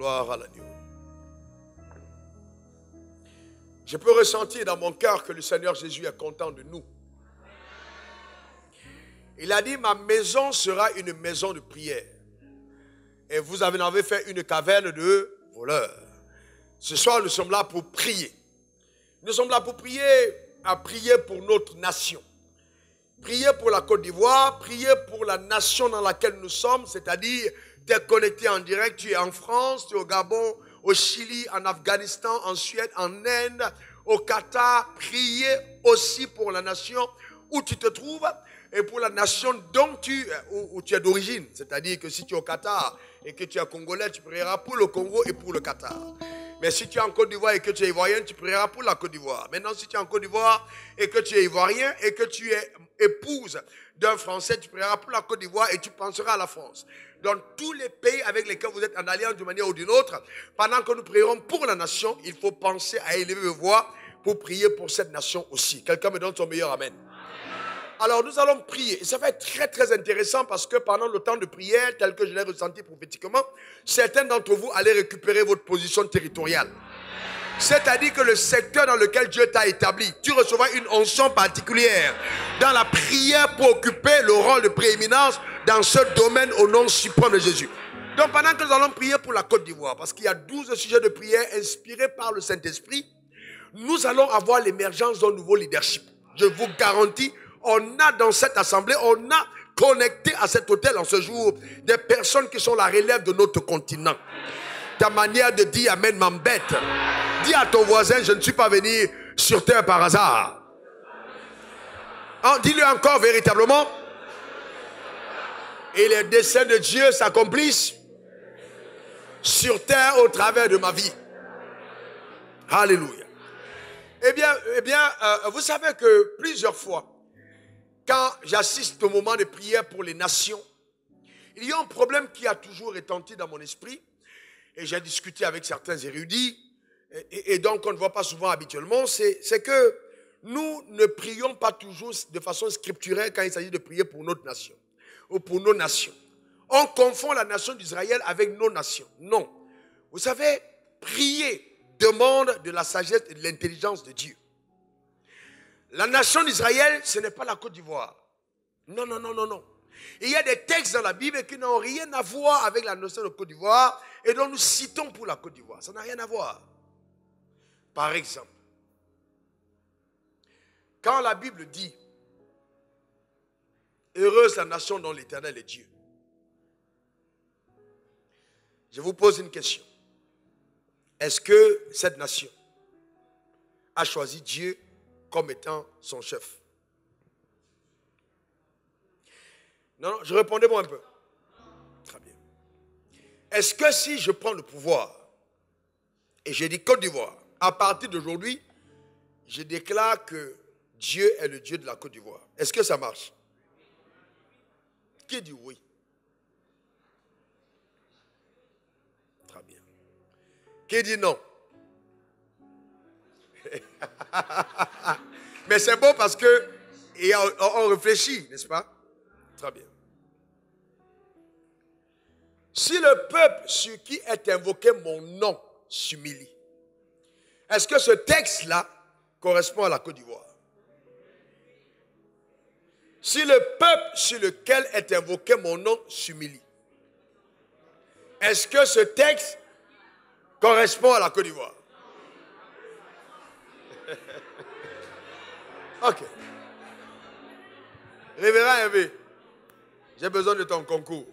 Gloire à l'agneau. Je peux ressentir dans mon cœur que le Seigneur Jésus est content de nous. Il a dit, ma maison sera une maison de prière. Et vous en avez fait une caverne de voleurs. Ce soir, nous sommes là pour prier. Nous sommes là pour prier, à prier pour notre nation. Prier pour la Côte d'Ivoire, prier pour la nation dans laquelle nous sommes, c'est-à-dire, tu es connecté en direct, tu es en France, tu es au Gabon, au Chili, en Afghanistan, en Suède, en Inde, au Qatar. Prier aussi pour la nation où tu te trouves et pour la nation dont où tu es d'origine. C'est-à-dire que si tu es au Qatar et que tu es congolais, tu prieras pour le Congo et pour le Qatar. Mais si tu es en Côte d'Ivoire et que tu es ivoirien, tu prieras pour la Côte d'Ivoire. Maintenant, si tu es en Côte d'Ivoire et que tu es ivoirien et que tu es épouse d'un Français, tu prieras pour la Côte d'Ivoire et tu penseras à la France. Dans tous les pays avec lesquels vous êtes en alliance d'une manière ou d'une autre, pendant que nous prierons pour la nation, il faut penser à élever vos voix pour prier pour cette nation aussi. Quelqu'un me donne son meilleur amen. Alors nous allons prier. Et ça va être très très intéressant parce que pendant le temps de prière, tel que je l'ai ressenti prophétiquement, certains d'entre vous allaient récupérer votre position territoriale. C'est-à-dire que le secteur dans lequel Dieu t'a établi, tu recevras une onction particulière dans la prière pour occuper le rôle de prééminence dans ce domaine au nom suprême de Jésus. Donc pendant que nous allons prier pour la Côte d'Ivoire, parce qu'il y a 12 sujets de prière inspirés par le Saint-Esprit, nous allons avoir l'émergence d'un nouveau leadership. Je vous garantis, on a dans cette assemblée, on a connecté à cet hôtel en ce jour des personnes qui sont la relève de notre continent. Ta manière de dire amen m'embête. Dis à ton voisin, je ne suis pas venu sur terre par hasard. Dis-le encore véritablement. Et les desseins de Dieu s'accomplissent sur terre au travers de ma vie. Alléluia. Eh bien, vous savez que plusieurs fois, quand j'assiste au moment de prière pour les nations, il y a un problème qui a toujours retenti dans mon esprit. Et j'ai discuté avec certains érudits, et donc on ne voit pas souvent habituellement, c'est que nous ne prions pas toujours de façon scripturelle quand il s'agit de prier pour notre nation, ou pour nos nations. On confond la nation d'Israël avec nos nations. Non. Vous savez, prier demande de la sagesse et de l'intelligence de Dieu. La nation d'Israël, ce n'est pas la Côte d'Ivoire. Non, non, non, non, non. Il y a des textes dans la Bible qui n'ont rien à voir avec la notion de Côte d'Ivoire et dont nous citons pour la Côte d'Ivoire. Ça n'a rien à voir. Par exemple, quand la Bible dit « Heureuse la nation dont l'Éternel est Dieu », je vous pose une question. Est-ce que cette nation a choisi Dieu comme étant son chef? Non, non, je répondais moi un peu. Très bien. Est-ce que si je prends le pouvoir et je dis Côte d'Ivoire, à partir d'aujourd'hui, je déclare que Dieu est le Dieu de la Côte d'Ivoire. Est-ce que ça marche? Qui dit oui? Très bien. Qui dit non? Mais c'est bon parce que on réfléchit, n'est-ce pas? Très bien. Si le peuple sur qui est invoqué mon nom s'humilie, est-ce que ce texte-là correspond à la Côte d'Ivoire? Si le peuple sur lequel est invoqué mon nom s'humilie, est-ce que ce texte correspond à la Côte d'Ivoire? Ok. Révérend Hervé, j'ai besoin de ton concours.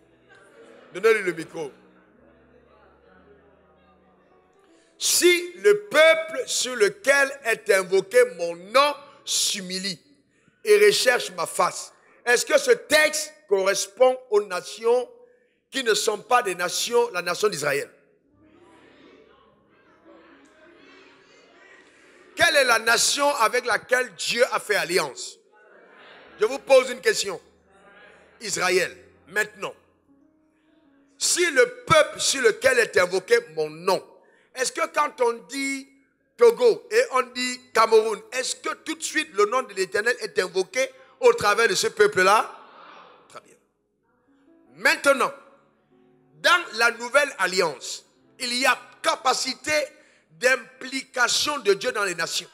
Donnez-lui le micro. Si le peuple sur lequel est invoqué mon nom s'humilie et recherche ma face, est-ce que ce texte correspond aux nations qui ne sont pas des nations, la nation d'Israël? Quelle est la nation avec laquelle Dieu a fait alliance? Je vous pose une question. Israël. Maintenant, si le peuple sur lequel est invoqué mon nom, est-ce que quand on dit Togo et on dit Cameroun, est-ce que tout de suite le nom de l'Éternel est invoqué au travers de ce peuple-là? Très bien. Maintenant, dans la nouvelle alliance, il y a capacité d'implication de Dieu dans les nations.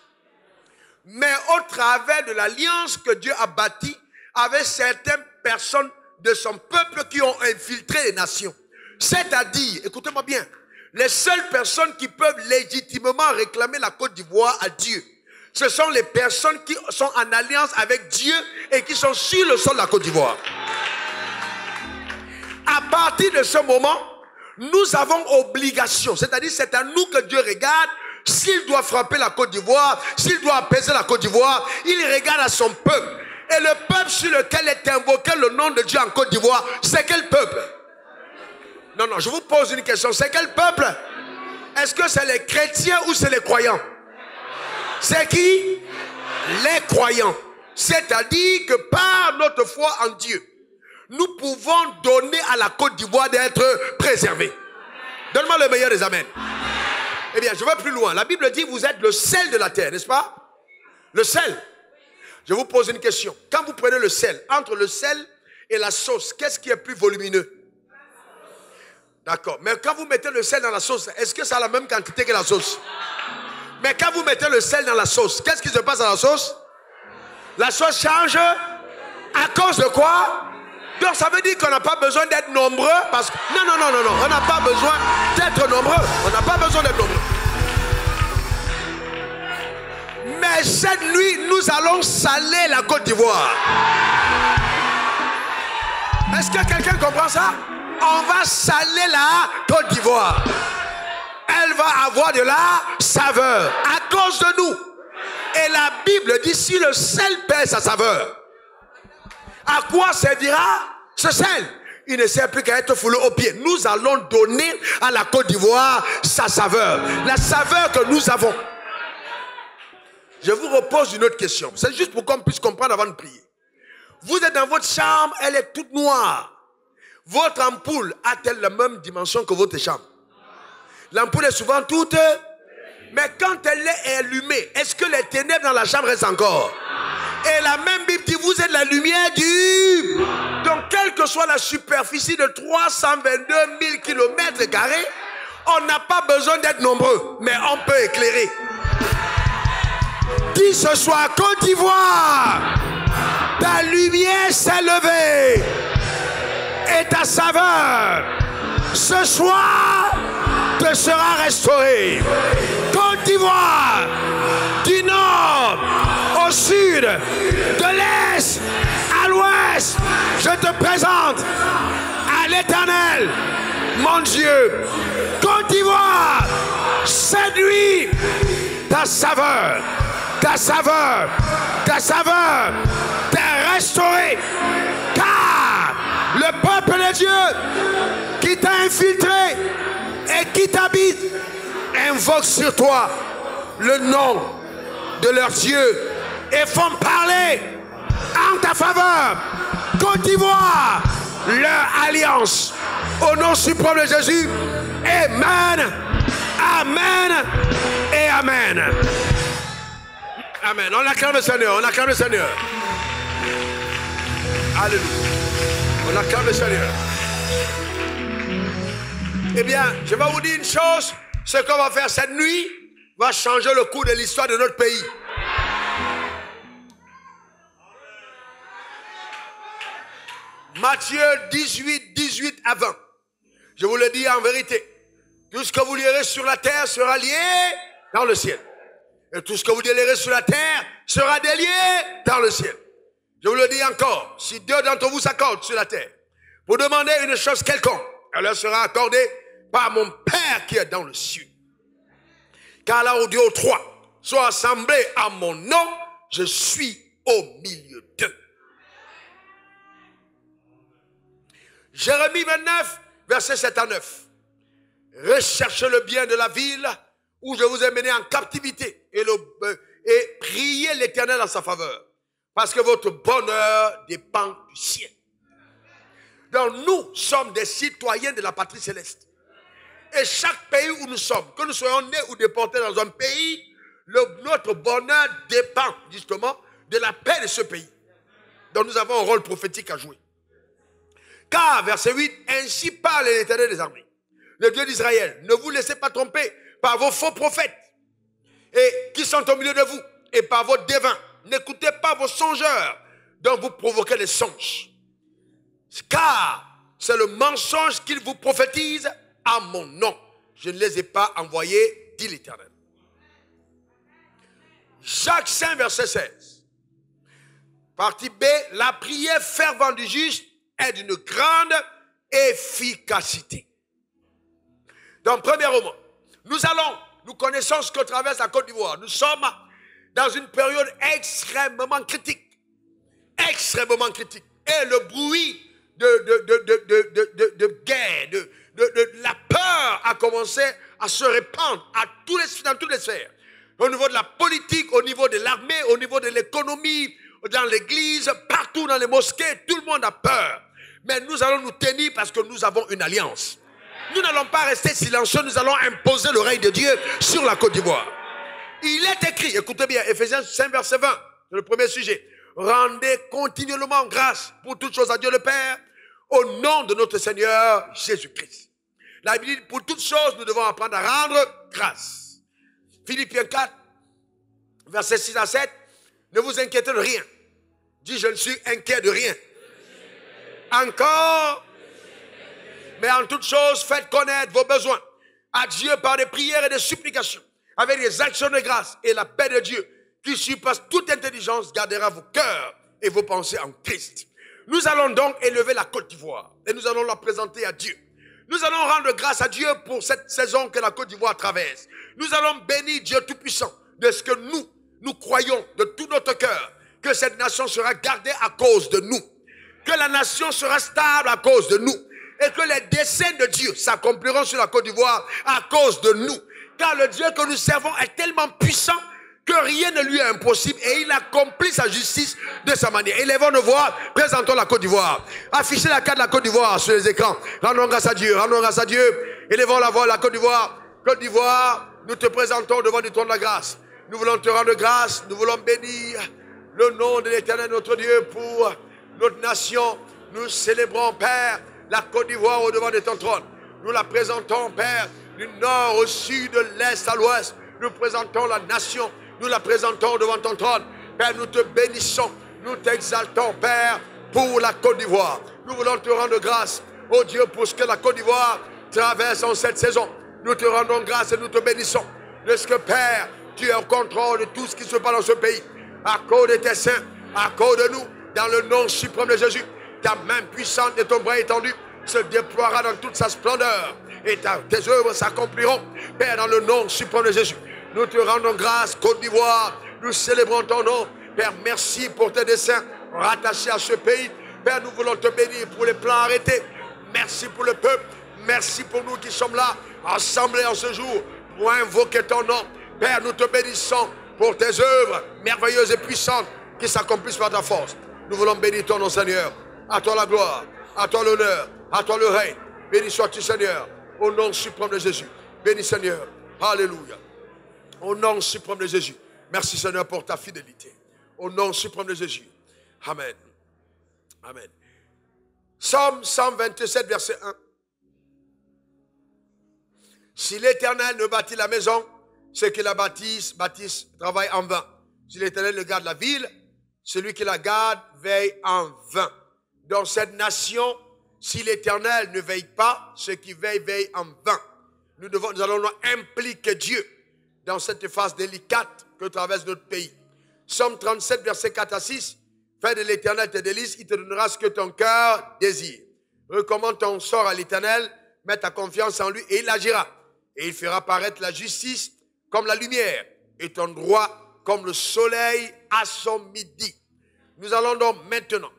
Mais au travers de l'alliance que Dieu a bâtie avec certaines personnes de son peuple qui ont infiltré les nations. C'est-à-dire, écoutez-moi bien, les seules personnes qui peuvent légitimement réclamer la Côte d'Ivoire à Dieu, ce sont les personnes qui sont en alliance avec Dieu et qui sont sur le sol de la Côte d'Ivoire. À partir de ce moment, nous avons obligation, c'est-à-dire c'est à nous que Dieu regarde. S'il doit frapper la Côte d'Ivoire, s'il doit apaiser la Côte d'Ivoire, il regarde à son peuple. Et le peuple sur lequel est invoqué le nom de Dieu en Côte d'Ivoire, c'est quel peuple? Non, je vous pose une question. C'est quel peuple? Est-ce que c'est les chrétiens ou c'est les croyants? C'est qui? Les croyants. C'est-à-dire que par notre foi en Dieu, nous pouvons donner à la Côte d'Ivoire d'être préservée. Donne-moi le meilleur des amens. Eh bien, je vais plus loin. La Bible dit, vous êtes le sel de la terre, n'est-ce pas? Le sel. Je vous pose une question. Quand vous prenez le sel, entre le sel et la sauce, qu'est-ce qui est plus volumineux? D'accord. Mais quand vous mettez le sel dans la sauce, est-ce que ça a la même quantité que la sauce? Mais quand vous mettez le sel dans la sauce, qu'est-ce qui se passe à la sauce? La sauce change à cause de quoi? Donc ça veut dire qu'on n'a pas besoin d'être nombreux parce que... Non, on n'a pas besoin d'être nombreux. On n'a pas besoin d'être nombreux. Mais cette nuit, nous allons saler la Côte d'Ivoire. Est-ce que quelqu'un comprend ça? On va saler la Côte d'Ivoire. Elle va avoir de la saveur à cause de nous. Et la Bible dit, si le sel perd sa saveur, à quoi servira ce sel? Il ne sert plus qu'à être foulé aux pieds. Nous allons donner à la Côte d'Ivoire sa saveur. La saveur que nous avons. Je vous repose une autre question. C'est juste pour qu'on puisse comprendre avant de prier. Vous êtes dans votre chambre, elle est toute noire. Votre ampoule a-t-elle la même dimension que votre chambre? L'ampoule est souvent toute... Mais quand elle est allumée, est-ce que les ténèbres dans la chambre restent encore? Et la même Bible dit, vous êtes la lumière du... Donc, quelle que soit la superficie de 322 000 km², on n'a pas besoin d'être nombreux, mais on peut éclairer. Dis ce soir, Côte d'Ivoire, ta lumière s'est levée et ta saveur, ce soir, te sera restaurée. Côte d'Ivoire, du nord au sud, de l'est à l'ouest, je te présente à l'Éternel, mon Dieu. Côte d'Ivoire, cette nuit, ta saveur t'est restaurée, car le peuple de Dieu qui t'a infiltré et qui t'habite invoque sur toi le nom de leur Dieu et font parler en ta faveur. Côte d'Ivoire, leur alliance au nom suprême de Jésus. Amen, amen et amen. Amen. On acclame le Seigneur, on acclame le Seigneur. Alléluia. On acclame le Seigneur. Eh bien, je vais vous dire une chose. Ce qu'on va faire cette nuit va changer le cours de l'histoire de notre pays. Matthieu 18 à 20. Je vous le dis en vérité. Tout ce que vous lirez sur la terre sera lié dans le ciel. Et tout ce que vous délirez sur la terre sera délié dans le ciel. Je vous le dis encore, si deux d'entre vous s'accordent sur la terre, pour demander une chose quelconque, elle leur sera accordée par mon Père qui est dans le ciel. Car là où deux ou trois sont assemblés à mon nom, je suis au milieu d'eux. Jérémie 29, versets 7 à 9. Recherchez le bien de la ville où je vous ai mené en captivité et priez l'Éternel en sa faveur. Parce que votre bonheur dépend du ciel. Donc nous sommes des citoyens de la patrie céleste. Et chaque pays où nous sommes, que nous soyons nés ou déportés dans un pays, notre bonheur dépend justement de la paix de ce pays. Donc nous avons un rôle prophétique à jouer. Car, verset 8, ainsi parle l'Éternel des armées. le Dieu d'Israël. Ne vous laissez pas tromper par vos faux prophètes et qui sont au milieu de vous et par vos devins. N'écoutez pas vos songeurs dont vous provoquez les songes. Car c'est le mensonge qu'ils vous prophétisent à mon nom. Je ne les ai pas envoyés, dit l'Éternel. Jacques 5, verset 16. Partie B, la prière fervente du juste est d'une grande efficacité. Donc, premièrement, nous connaissons ce que traverse la Côte d'Ivoire. Nous sommes dans une période extrêmement critique. Extrêmement critique. Et le bruit de guerre, de la peur a commencé à se répandre dans toutes les sphères. Au niveau de la politique, au niveau de l'armée, au niveau de l'économie, dans l'église, partout dans les mosquées, tout le monde a peur. Mais nous allons nous tenir parce que nous avons une alliance. Nous n'allons pas rester silencieux, nous allons imposer le règne de Dieu sur la Côte d'Ivoire. Il est écrit, écoutez bien, Ephésiens 5, verset 20, c'est le premier sujet. Rendez continuellement grâce pour toutes choses à Dieu le Père, au nom de notre Seigneur Jésus-Christ. La Bible dit, pour toutes choses, nous devons apprendre à rendre grâce. Philippiens 4, verset 6 à 7, ne vous inquiétez de rien. Dis, je ne suis inquiet de rien. Encore, mais en toutes choses, faites connaître vos besoins à Dieu par des prières et des supplications, avec des actions de grâce, et la paix de Dieu, qui surpasse toute intelligence, gardera vos cœurs et vos pensées en Christ. Nous allons donc élever la Côte d'Ivoire et nous allons la présenter à Dieu. Nous allons rendre grâce à Dieu pour cette saison que la Côte d'Ivoire traverse. Nous allons bénir Dieu Tout-Puissant de ce que nous croyons de tout notre cœur, que cette nation sera gardée à cause de nous, que la nation sera stable à cause de nous, et que les desseins de Dieu s'accompliront sur la Côte d'Ivoire à cause de nous. Car le Dieu que nous servons est tellement puissant que rien ne lui est impossible et il accomplit sa justice de sa manière. Élevons nos voix, présentons la Côte d'Ivoire. Affichez la carte de la Côte d'Ivoire sur les écrans. Rendons grâce à Dieu, rendons grâce à Dieu. Élevons la voix, la Côte d'Ivoire. Côte d'Ivoire, nous te présentons devant du trône de la grâce. Nous voulons te rendre grâce, nous voulons bénir le nom de l'Éternel notre Dieu pour notre nation. Nous célébrons, Père, la Côte d'Ivoire au devant de ton trône. Nous la présentons, Père, du nord au sud, de l'est à l'ouest. Nous présentons la nation. Nous la présentons devant ton trône. Père, nous te bénissons. Nous t'exaltons, Père, pour la Côte d'Ivoire. Nous voulons te rendre grâce, oh Dieu, pour ce que la Côte d'Ivoire traverse en cette saison. Nous te rendons grâce et nous te bénissons. De ce que, Père, tu es au contrôle de tout ce qui se passe dans ce pays. À cause de tes saints, à cause de nous, dans le nom suprême de Jésus, ta main puissante et ton bras étendu se déploiera dans toute sa splendeur. Et tes œuvres s'accompliront, Père, dans le nom suprême de Jésus. Nous te rendons grâce, Côte d'Ivoire. Nous célébrons ton nom. Père, merci pour tes desseins rattachés à ce pays. Père, nous voulons te bénir pour les plans arrêtés. Merci pour le peuple. Merci pour nous qui sommes là, assemblés en ce jour, pour invoquer ton nom. Père, nous te bénissons pour tes œuvres merveilleuses et puissantes qui s'accomplissent par ta force. Nous voulons bénir ton nom, Seigneur. À toi la gloire, à toi l'honneur, à toi le règne. Béni sois-tu, Seigneur, au nom suprême de Jésus. Béni, Seigneur. Alléluia. Au nom suprême de Jésus. Merci, Seigneur, pour ta fidélité. Au nom suprême de Jésus. Amen. Amen. Psaume 127, verset 1. Si l'Éternel ne bâtit la maison, ceux qui la bâtissent travaillent en vain. Si l'Éternel ne garde la ville, celui qui la garde veille en vain. Dans cette nation, si l'Éternel ne veille pas, ceux qui veillent en vain. Nous allons impliquer Dieu dans cette phase délicate que traverse notre pays. Psaume 37, verset 4 à 6. Fais de l'Éternel tes délices, il te donnera ce que ton cœur désire. Recommande ton sort à l'Éternel, mets ta confiance en lui et il agira. Et il fera paraître la justice comme la lumière et ton droit comme le soleil à son midi. Nous allons donc maintenant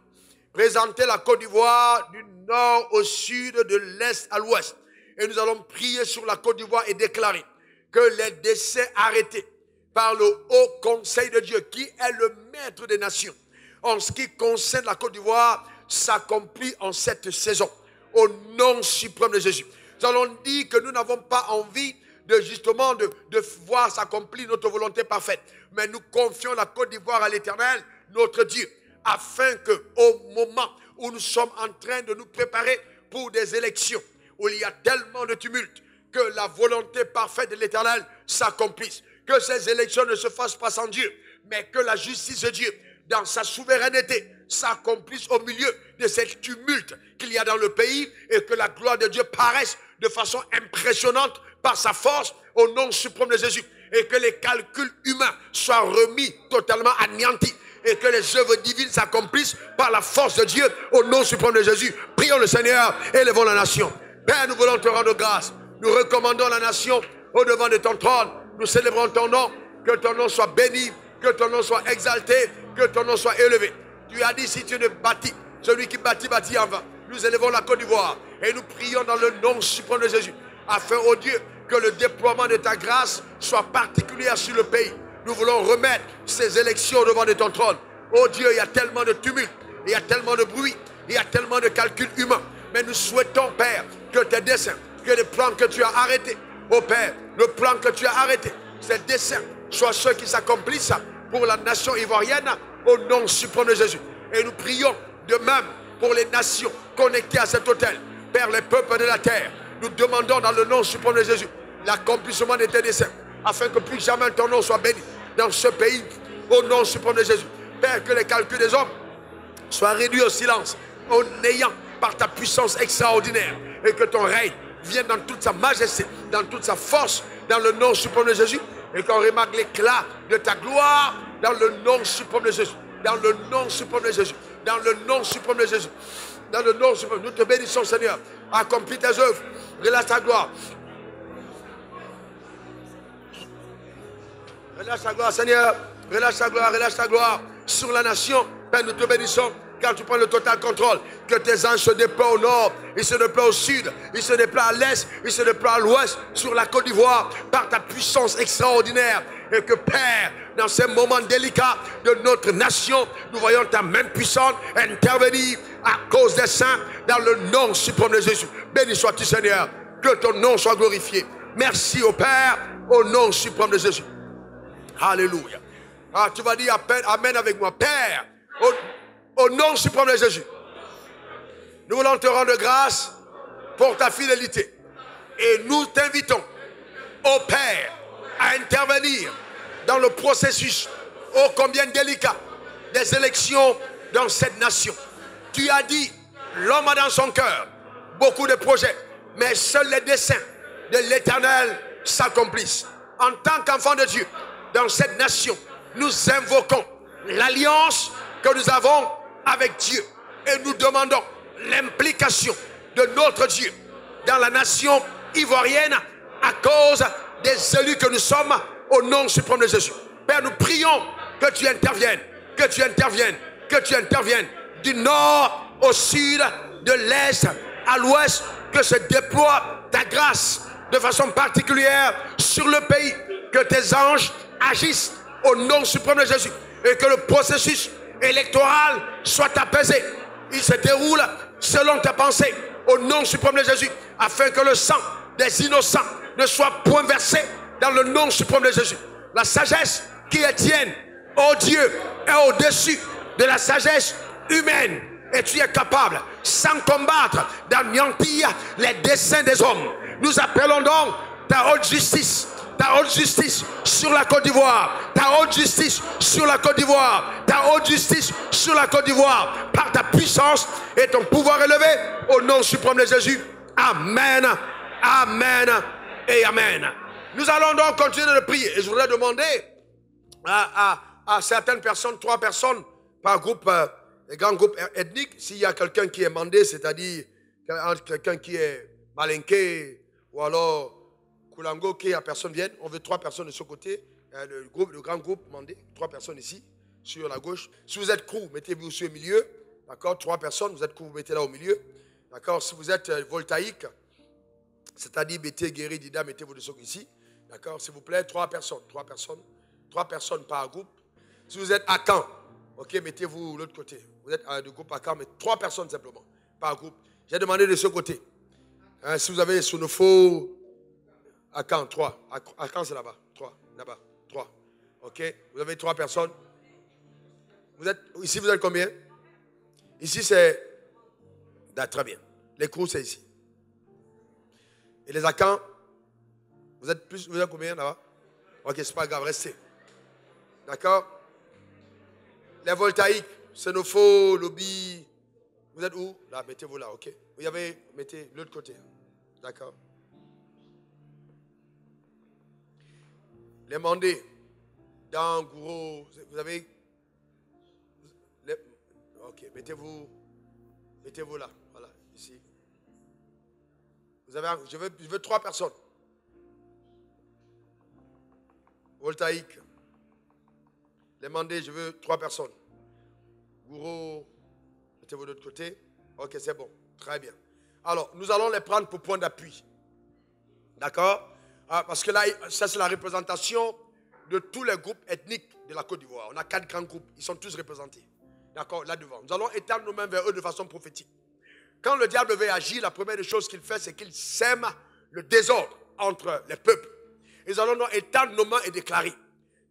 présenter la Côte d'Ivoire du nord au sud, de l'est à l'ouest. Et nous allons prier sur la Côte d'Ivoire et déclarer que les décès arrêtés par le haut conseil de Dieu, qui est le maître des nations, en ce qui concerne la Côte d'Ivoire, s'accomplit en cette saison. Au nom suprême de Jésus. Nous allons dire que nous n'avons pas envie de justement de voir s'accomplir notre volonté parfaite. Mais nous confions la Côte d'Ivoire à l'Éternel, notre Dieu, afin qu'au moment où nous sommes en train de nous préparer pour des élections, où il y a tellement de tumulte, que la volonté parfaite de l'Éternel s'accomplisse. Que ces élections ne se fassent pas sans Dieu, mais que la justice de Dieu, dans sa souveraineté, s'accomplisse au milieu de cette tumulte qu'il y a dans le pays, et que la gloire de Dieu paraisse de façon impressionnante par sa force au nom suprême de Jésus, et que les calculs humains soient remis totalement anéantis, et que les œuvres divines s'accomplissent par la force de Dieu au nom suprême de Jésus. Prions le Seigneur, élevons la nation. Père, nous voulons te rendre grâce. Nous recommandons la nation au devant de ton trône. Nous célébrons ton nom. Que ton nom soit béni, que ton nom soit exalté, que ton nom soit élevé. Tu as dit, si tu ne bâtis, celui qui bâtit, bâtit en vain. Nous élevons la Côte d'Ivoire et nous prions dans le nom suprême de Jésus, afin, ô Dieu, que le déploiement de ta grâce soit particulier sur le pays. Nous voulons remettre ces élections au devant de ton trône. Oh Dieu, il y a tellement de tumulte, il y a tellement de bruit, il y a tellement de calculs humains. Mais nous souhaitons, Père, que tes desseins, que les plans que tu as arrêtés, oh Père, le plan que tu as arrêté, ces desseins soient ceux qui s'accomplissent pour la nation ivoirienne au nom suprême de Jésus. Et nous prions de même pour les nations connectées à cet autel. Père, les peuples de la terre, nous demandons dans le nom suprême de Jésus l'accomplissement de tes desseins, afin que plus jamais ton nom soit béni dans ce pays, au nom suprême de Jésus. Père, que les calculs des hommes soient réduits au silence, en ayant par ta puissance extraordinaire, et que ton règne vienne dans toute sa majesté, dans toute sa force, dans le nom suprême de Jésus, et qu'on remarque l'éclat de ta gloire dans le nom suprême de Jésus, dans le nom suprême de Jésus, dans le nom suprême de Jésus, dans le nom suprême. Nous te bénissons, Seigneur. Accomplis tes œuvres, relâche ta gloire. Relâche ta gloire, Seigneur. Relâche ta gloire sur la nation. Père, nous te bénissons. Car tu prends le total contrôle. Que tes anges se déploient au nord, ils se déploient au sud, ils se déploient à l'est, ils se déploient à l'ouest, sur la Côte d'Ivoire, par ta puissance extraordinaire. Et que Père, dans ces moments délicats de notre nation, nous voyons ta main puissante intervenir à cause des saints, dans le nom suprême de Jésus. Béni sois-tu, Seigneur. Que ton nom soit glorifié. Merci au Père, au nom suprême de Jésus. Alléluia. Ah, tu vas dire amen avec moi. Père, au nom suprême de Jésus, nous voulons te rendre grâce pour ta fidélité. Et nous t'invitons, ô Père, à intervenir dans le processus ô combien délicat des élections dans cette nation. Tu as dit, l'homme a dans son cœur beaucoup de projets, mais seuls les desseins de l'Éternel s'accomplissent. En tant qu'enfants de Dieu, dans cette nation, nous invoquons l'alliance que nous avons avec Dieu. Et nous demandons l'implication de notre Dieu dans la nation ivoirienne à cause des élus que nous sommes au nom suprême de Jésus. Père, nous prions que tu interviennes, que tu interviennes, que tu interviennes du nord au sud, de l'est à l'ouest, que se déploie ta grâce de façon particulière sur le pays, que tes anges agissent au nom suprême de Jésus et que le processus électoral soit apaisé. Il se déroule selon ta pensée au nom suprême de Jésus, afin que le sang des innocents ne soit point versé dans le nom suprême de Jésus. La sagesse qui est tienne, ô Dieu, est au-dessus de la sagesse humaine, et tu es capable, sans combattre, d'anéantir les desseins des hommes. Nous appelons donc ta haute justice sur la Côte d'Ivoire, ta haute justice sur la Côte d'Ivoire, ta haute justice sur la Côte d'Ivoire, par ta puissance et ton pouvoir élevé, au nom suprême de Jésus. Amen, amen et amen. Nous allons donc continuer de prier. Et je voudrais demander à certaines personnes, 3 personnes par groupe, les grands groupes ethniques, s'il y a quelqu'un qui est mandé, c'est-à-dire quelqu'un qui est malinké ou alors Koulango, qui a personne vienne. On veut 3 personnes de ce côté. Le grand groupe mandé, 3 personnes ici, sur la gauche. Si vous êtes crew, mettez-vous sur le milieu. D'accord, 3 personnes, vous êtes crew, vous mettez là au milieu. D'accord, si vous êtes voltaïque, c'est-à-dire mettez Guéri, Dida, mettez-vous de ce côté ici. D'accord, s'il vous plaît, 3 personnes. 3 personnes par groupe. Si vous êtes Akan, ok, mettez-vous de l'autre côté. Vous êtes du groupe Akan, mais 3 personnes simplement par groupe. J'ai demandé de ce côté. Si vous avez sur le faux Akan, 3. Akan, c'est là-bas. 3. Là-bas. 3. Ok, vous avez 3 personnes. Ici, vous êtes combien? Ici, c'est... Très bien. Les crews, c'est ici. Et les Akans, vous êtes combien là-bas? Ok, c'est pas grave, restez. D'accord? Les voltaïques, Senofo, Lobby, vous êtes où? Là, mettez-vous là, ok? Mettez l'autre côté. D'accord? Les Mandés, dans Gouro, vous avez... Ok, mettez-vous là, voilà, ici. Je veux 3 personnes. Voltaïque. Les Mandés, je veux 3 personnes. Gouro, mettez-vous de l'autre côté. Ok, c'est bon, très bien. Alors, nous allons les prendre pour point d'appui. D'accord? Parce que là, ça c'est la représentation de tous les groupes ethniques de la Côte d'Ivoire. On a 4 grands groupes, ils sont tous représentés. D'accord, là devant. Nous allons étendre nos mains vers eux de façon prophétique. Quand le diable veut agir, la première des choses qu'il fait, c'est qu'il sème le désordre entre les peuples. Et nous allons étendre nos mains et déclarer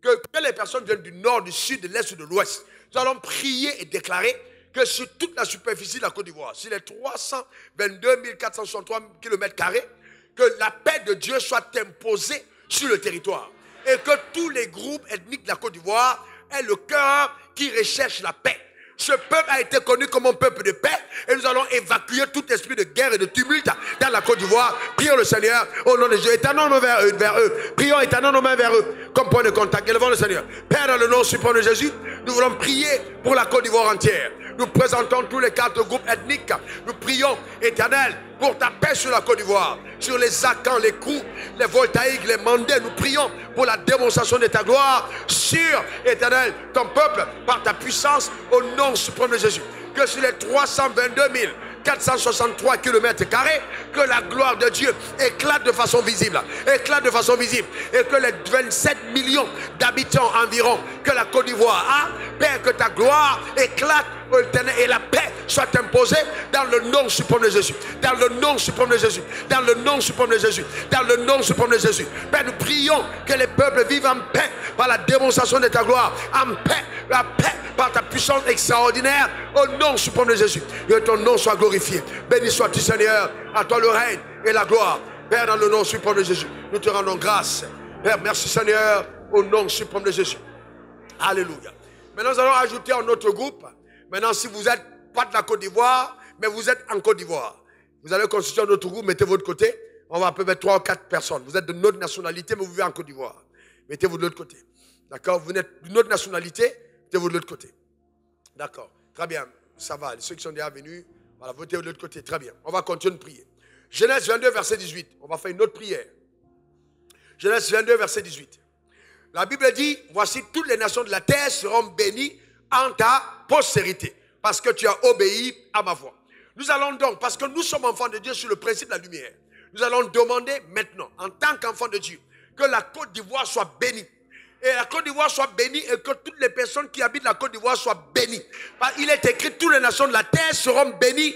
que les personnes viennent du nord, du sud, de l'est ou de l'ouest. Nous allons prier et déclarer que sur toute la superficie de la Côte d'Ivoire, sur les 322 463 km², que la paix de Dieu soit imposée sur le territoire. Et que tous les groupes ethniques de la Côte d'Ivoire aient le cœur qui recherche la paix. Ce peuple a été connu comme un peuple de paix et nous allons évacuer tout esprit de guerre et de tumulte dans la Côte d'Ivoire. Prions le Seigneur au nom de Dieu. Étendons nos mains vers eux. Prions, étendons nos mains vers eux comme point de contact. Élevons le Seigneur. Père, dans le nom suprême de Jésus, nous voulons prier pour la Côte d'Ivoire entière. Nous présentons tous les 4 groupes ethniques. Nous prions, Éternel, pour ta paix sur la Côte d'Ivoire, sur les Akans, les Krou, les Voltaïques, les Mandés. Nous prions pour la démonstration de ta gloire sur, Éternel, ton peuple, par ta puissance, au nom suprême de Jésus. Que sur les 322 463 km², que la gloire de Dieu éclate de façon visible. Éclate de façon visible. Et que les 27 millions d'habitants environ que la Côte d'Ivoire a, Père, que ta gloire éclate et la paix soit imposée dans le nom suprême de Jésus. Dans le nom suprême de Jésus. Dans le nom suprême de Jésus. Dans le nom suprême de Jésus. Père, nous prions que les peuples vivent en paix par la démonstration de ta gloire. En paix, la paix par ta puissance extraordinaire au nom suprême de Jésus. Que ton nom soit glorifié. Béni sois-tu, Seigneur. À toi le règne et la gloire. Père, dans le nom suprême de Jésus, nous te rendons grâce. Père, merci Seigneur, au nom suprême de Jésus. Alléluia. Maintenant, nous allons ajouter un autre groupe. Maintenant, si vous n'êtes pas de la Côte d'Ivoire, mais vous êtes en Côte d'Ivoire, vous allez constituer un autre groupe, mettez votre côté. On va à peu près 3 ou 4 personnes. Vous êtes de notre nationalité, mais vous vivez en Côte d'Ivoire. Mettez-vous de l'autre côté. D'accord? Vous êtes d'une autre nationalité, mettez-vous de l'autre côté. D'accord? Très bien. Ça va. Ceux qui sont déjà venus, voilà, votez de l'autre côté. Très bien. On va continuer de prier. Genèse 22, verset 18. On va faire une autre prière. Genèse 22, verset 18. La Bible dit, voici toutes les nations de la terre seront bénies en ta postérité, parce que tu as obéi à ma voix. Nous allons donc, parce que nous sommes enfants de Dieu sur le principe de la lumière, nous allons demander maintenant, en tant qu'enfants de Dieu, que la Côte d'Ivoire soit bénie. Et la Côte d'Ivoire soit bénie et que toutes les personnes qui habitent la Côte d'Ivoire soient bénies. Il est écrit, toutes les nations de la terre seront bénies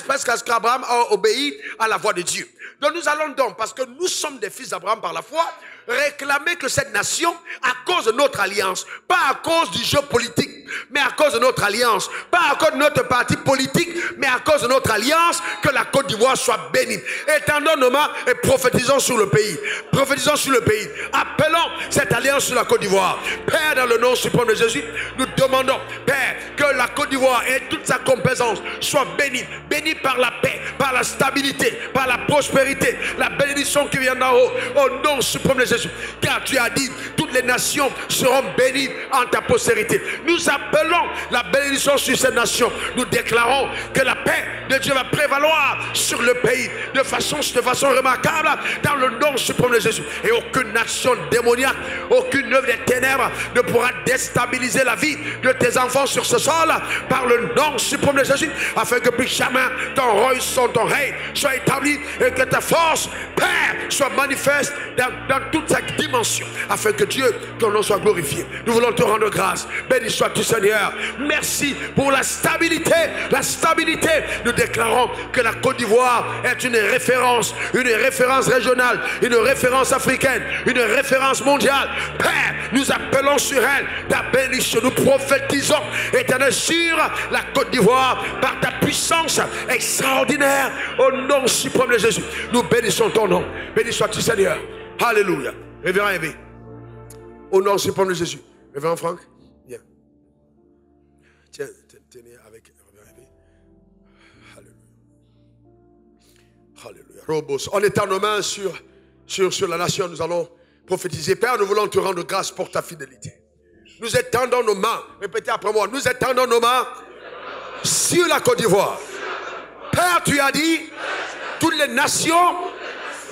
parce qu'Abraham a obéi à la voix de Dieu. Donc nous allons donc, parce que nous sommes des fils d'Abraham par la foi, réclamer que cette nation, à cause de notre alliance, pas à cause du jeu politique, mais à cause de notre alliance, pas à cause de notre parti politique, mais à cause de notre alliance, que la Côte d'Ivoire soit bénie. Étendons nos mains et prophétisons sur le pays. Prophétisons sur le pays. Appelons cette alliance sur la Côte d'Ivoire. Père, dans le nom suprême de Jésus, nous demandons, Père, que la Côte d'Ivoire et toute sa complaisance soit bénie. Bénie par la paix, par la stabilité, par la prospérité, la bénédiction qui vient d'en haut, au nom suprême de Jésus. Car tu as dit, toutes les nations seront bénies en ta postérité. Nous appelons la bénédiction sur ces nations. Nous déclarons que la paix de Dieu va prévaloir sur le pays de façon remarquable dans le nom suprême de Jésus. Et aucune nation démoniaque, aucune œuvre des ténèbres ne pourra déstabiliser la vie de tes enfants sur ce sol par le nom suprême de Jésus, afin que plus jamais ton royaume, ton règne soit établi et que ta force, Père, soit manifeste dans toute sa dimension, afin que Dieu Dieu, ton nom soit glorifié. Nous voulons te rendre grâce. Béni sois-tu, Seigneur. Merci pour la stabilité. La stabilité. Nous déclarons que la Côte d'Ivoire est une référence régionale, une référence africaine, une référence mondiale. Père, nous appelons sur elle ta bénédiction. Nous prophétisons, Éternel, sur la Côte d'Ivoire par ta puissance extraordinaire au nom suprême de Jésus. Nous bénissons ton nom. Béni sois-tu, Seigneur. Alléluia. Révérend Hervé. Au nom suprême de Jésus. Révérend Franck. Viens. Tiens, tenez avec Révérend Hervé. Alléluia. Alléluia. Robos. On étend nos mains sur la nation. Nous allons prophétiser. Père, nous voulons te rendre grâce pour ta fidélité. Nous étendons nos mains. Répétez après moi. Nous étendons nos mains sur la Côte d'Ivoire. Père, tu as dit, toutes les nations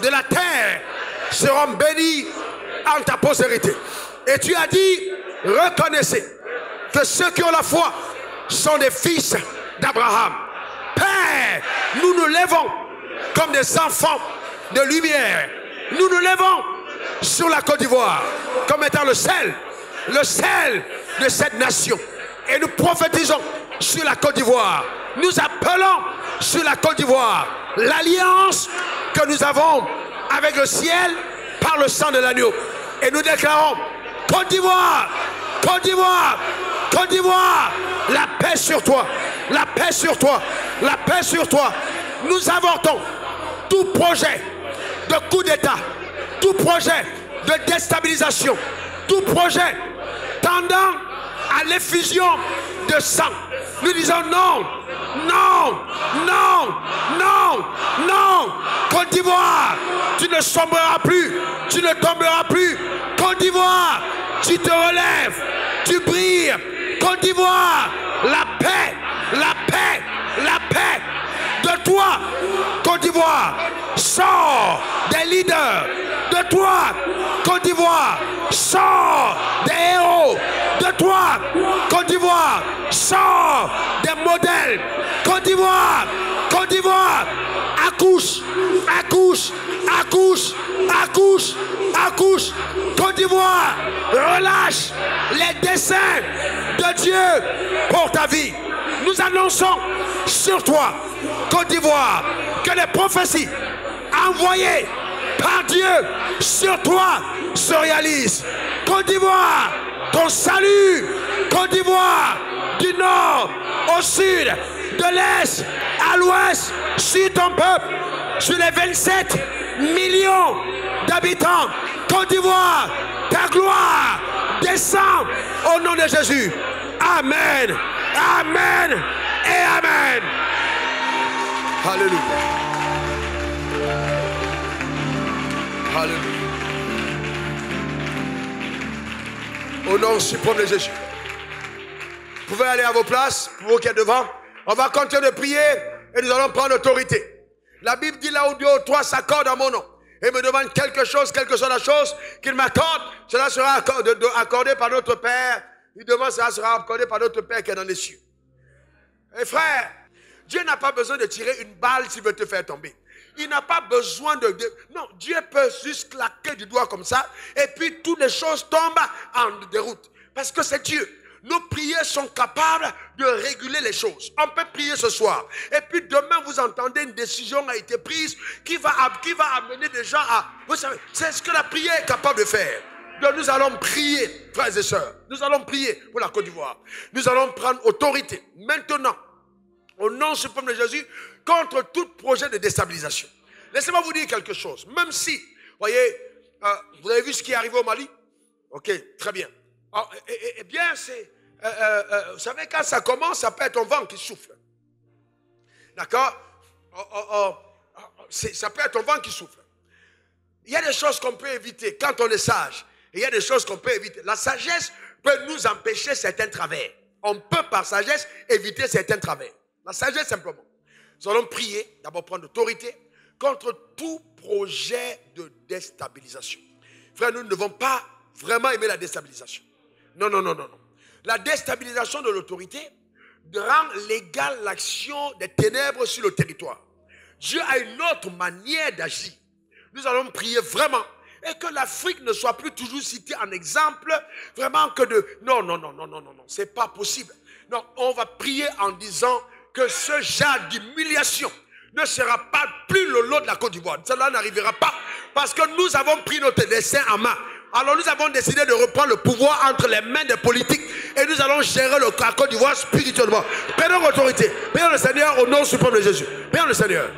de la terre seront bénies en ta postérité. Et tu as dit, reconnaissez que ceux qui ont la foi sont des fils d'Abraham. Père, nous nous levons comme des enfants de lumière. Nous nous levons sur la Côte d'Ivoire comme étant le sel de cette nation. Et nous prophétisons sur la Côte d'Ivoire. Nous appelons sur la Côte d'Ivoire l'alliance que nous avons avec le ciel par le sang de l'agneau. Et nous déclarons, Côte d'Ivoire, Côte d'Ivoire, Côte d'Ivoire, la paix sur toi, la paix sur toi, la paix sur toi. Nous avortons tout projet de coup d'État, tout projet de déstabilisation, tout projet tendant à l'effusion de sang. Nous disons non, non, non, non, non. Côte d'Ivoire, tu ne sombreras plus, tu ne tomberas plus. Côte d'Ivoire, tu te relèves, tu brilles. Côte d'Ivoire, la paix, la paix, la paix de toi. Côte d'Ivoire, sors des leaders. De toi, Côte d'Ivoire, sors des héros. De toi, Côte d'Ivoire, sors des modèles. Côte d'Ivoire, Côte d'Ivoire, accouche, accouche, accouche, accouche, accouche. Côte d'Ivoire, relâche les desseins de Dieu pour ta vie. Nous annonçons sur toi, Côte d'Ivoire, que les prophéties envoyées par Dieu sur toi se réalisent. Côte d'Ivoire, ton salut. Côte d'Ivoire, du nord au sud, de l'est à l'ouest, sur ton peuple, sur les 27 millions d'habitants. Côte d'Ivoire, ta gloire descend au nom de Jésus. Amen, amen et amen. Alléluia. Alléluia. Au nom suprême de Jésus. Vous pouvez aller à vos places, vous qui êtes devant. On va continuer de prier et nous allons prendre autorité. La Bible dit là où deux ou trois s'accordent à mon nom et me demandent quelque chose, quelle que soit la chose qu'il m'accorde, cela sera accordé par notre Père. Il demande, cela sera accordé par notre Père qui est dans les cieux. Et frère, Dieu n'a pas besoin de tirer une balle s'il veut te faire tomber. Il n'a pas besoin de... Non, Dieu peut juste claquer du doigt comme ça et puis toutes les choses tombent en déroute. Parce que c'est Dieu. Nos prières sont capables de réguler les choses. On peut prier ce soir. Et puis demain, vous entendez une décision a été prise qui va amener des gens à... Vous savez, c'est ce que la prière est capable de faire. Donc nous allons prier, frères et sœurs. Nous allons prier pour la Côte d'Ivoire. Nous allons prendre autorité maintenant, au nom suprême de Jésus, contre tout projet de déstabilisation. Laissez-moi vous dire quelque chose. Même si, voyez, vous avez vu ce qui est arrivé au Mali? Ok, très bien. Eh bien, c'est... vous savez, quand ça commence, ça peut être un vent qui souffle. D'accord? Ça peut être un vent qui souffle. Il y a des choses qu'on peut éviter quand on est sage. Et il y a des choses qu'on peut éviter. La sagesse peut nous empêcher certains travers. On peut par sagesse éviter certains travers. La sagesse simplement. Nous allons prier, d'abord prendre autorité contre tout projet de déstabilisation. Frère, nous ne devons pas vraiment aimer la déstabilisation. Non, non, non, non, non. La déstabilisation de l'autorité rend légale l'action des ténèbres sur le territoire. Dieu a une autre manière d'agir. Nous allons prier vraiment Et que l'Afrique ne soit plus toujours citée en exemple, vraiment que de... Non, c'est pas possible. Non, on va prier en disant que ce genre d'humiliation ne sera pas plus le lot de la Côte d'Ivoire. Cela n'arrivera pas parce que nous avons pris notre destin en main. Alors nous avons décidé de reprendre le pouvoir entre les mains des politiques et nous allons gérer la Côte d'Ivoire spirituellement. Prenons l'autorité. Prions le Seigneur au nom suprême de Jésus. Prions le Seigneur.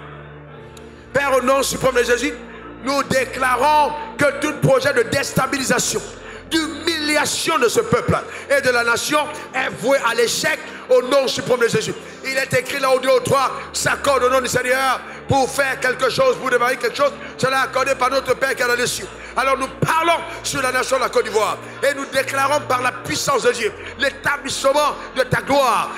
Père, au nom suprême de Jésus, nous déclarons que tout projet de déstabilisation, d'humiliation de ce peuple et de la nation est voué à l'échec au nom suprême de Jésus. Il est écrit là où 2 ou 3 s'accordent au nom du Seigneur pour faire quelque chose, pour démarrer quelque chose. Cela est accordé par notre Père qui est dans les cieux. Alors nous parlons sur la nation de la Côte d'Ivoire et nous déclarons par la puissance de Dieu l'établissement de ta gloire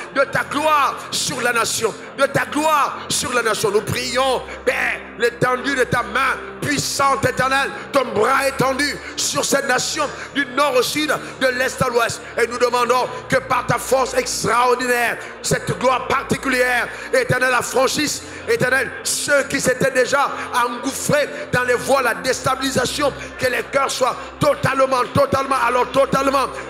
sur la nation, de ta gloire sur la nation. Nous prions, Père, l'étendue de ta main puissante, éternelle, ton bras étendu sur cette nation du nord au sud, de l'est à l'ouest. Et nous demandons que par ta force extraordinaire, cette gloire particulière, éternelle, affranchisse, éternelle, ceux qui s'étaient déjà engouffrés dans les voies de la déstabilisation, que les cœurs soient totalement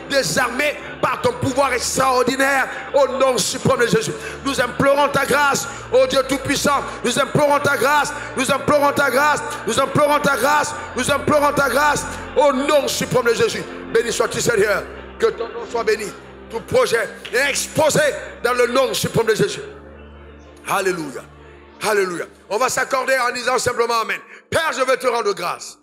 désarmés par ton pouvoir extraordinaire au nom suprême de Jésus. Nous implorons ta grâce, ô Dieu Tout-Puissant. Nous implorons ta grâce, nous implorons ta grâce, nous implorons ta grâce, nous implorons ta grâce au nom suprême de Jésus. Béni sois-tu, Seigneur, que ton nom soit béni. Tout projet est exposé dans le nom suprême de Jésus. Alléluia, alléluia. On va s'accorder en disant simplement Amen. Père, je veux te rendre grâce.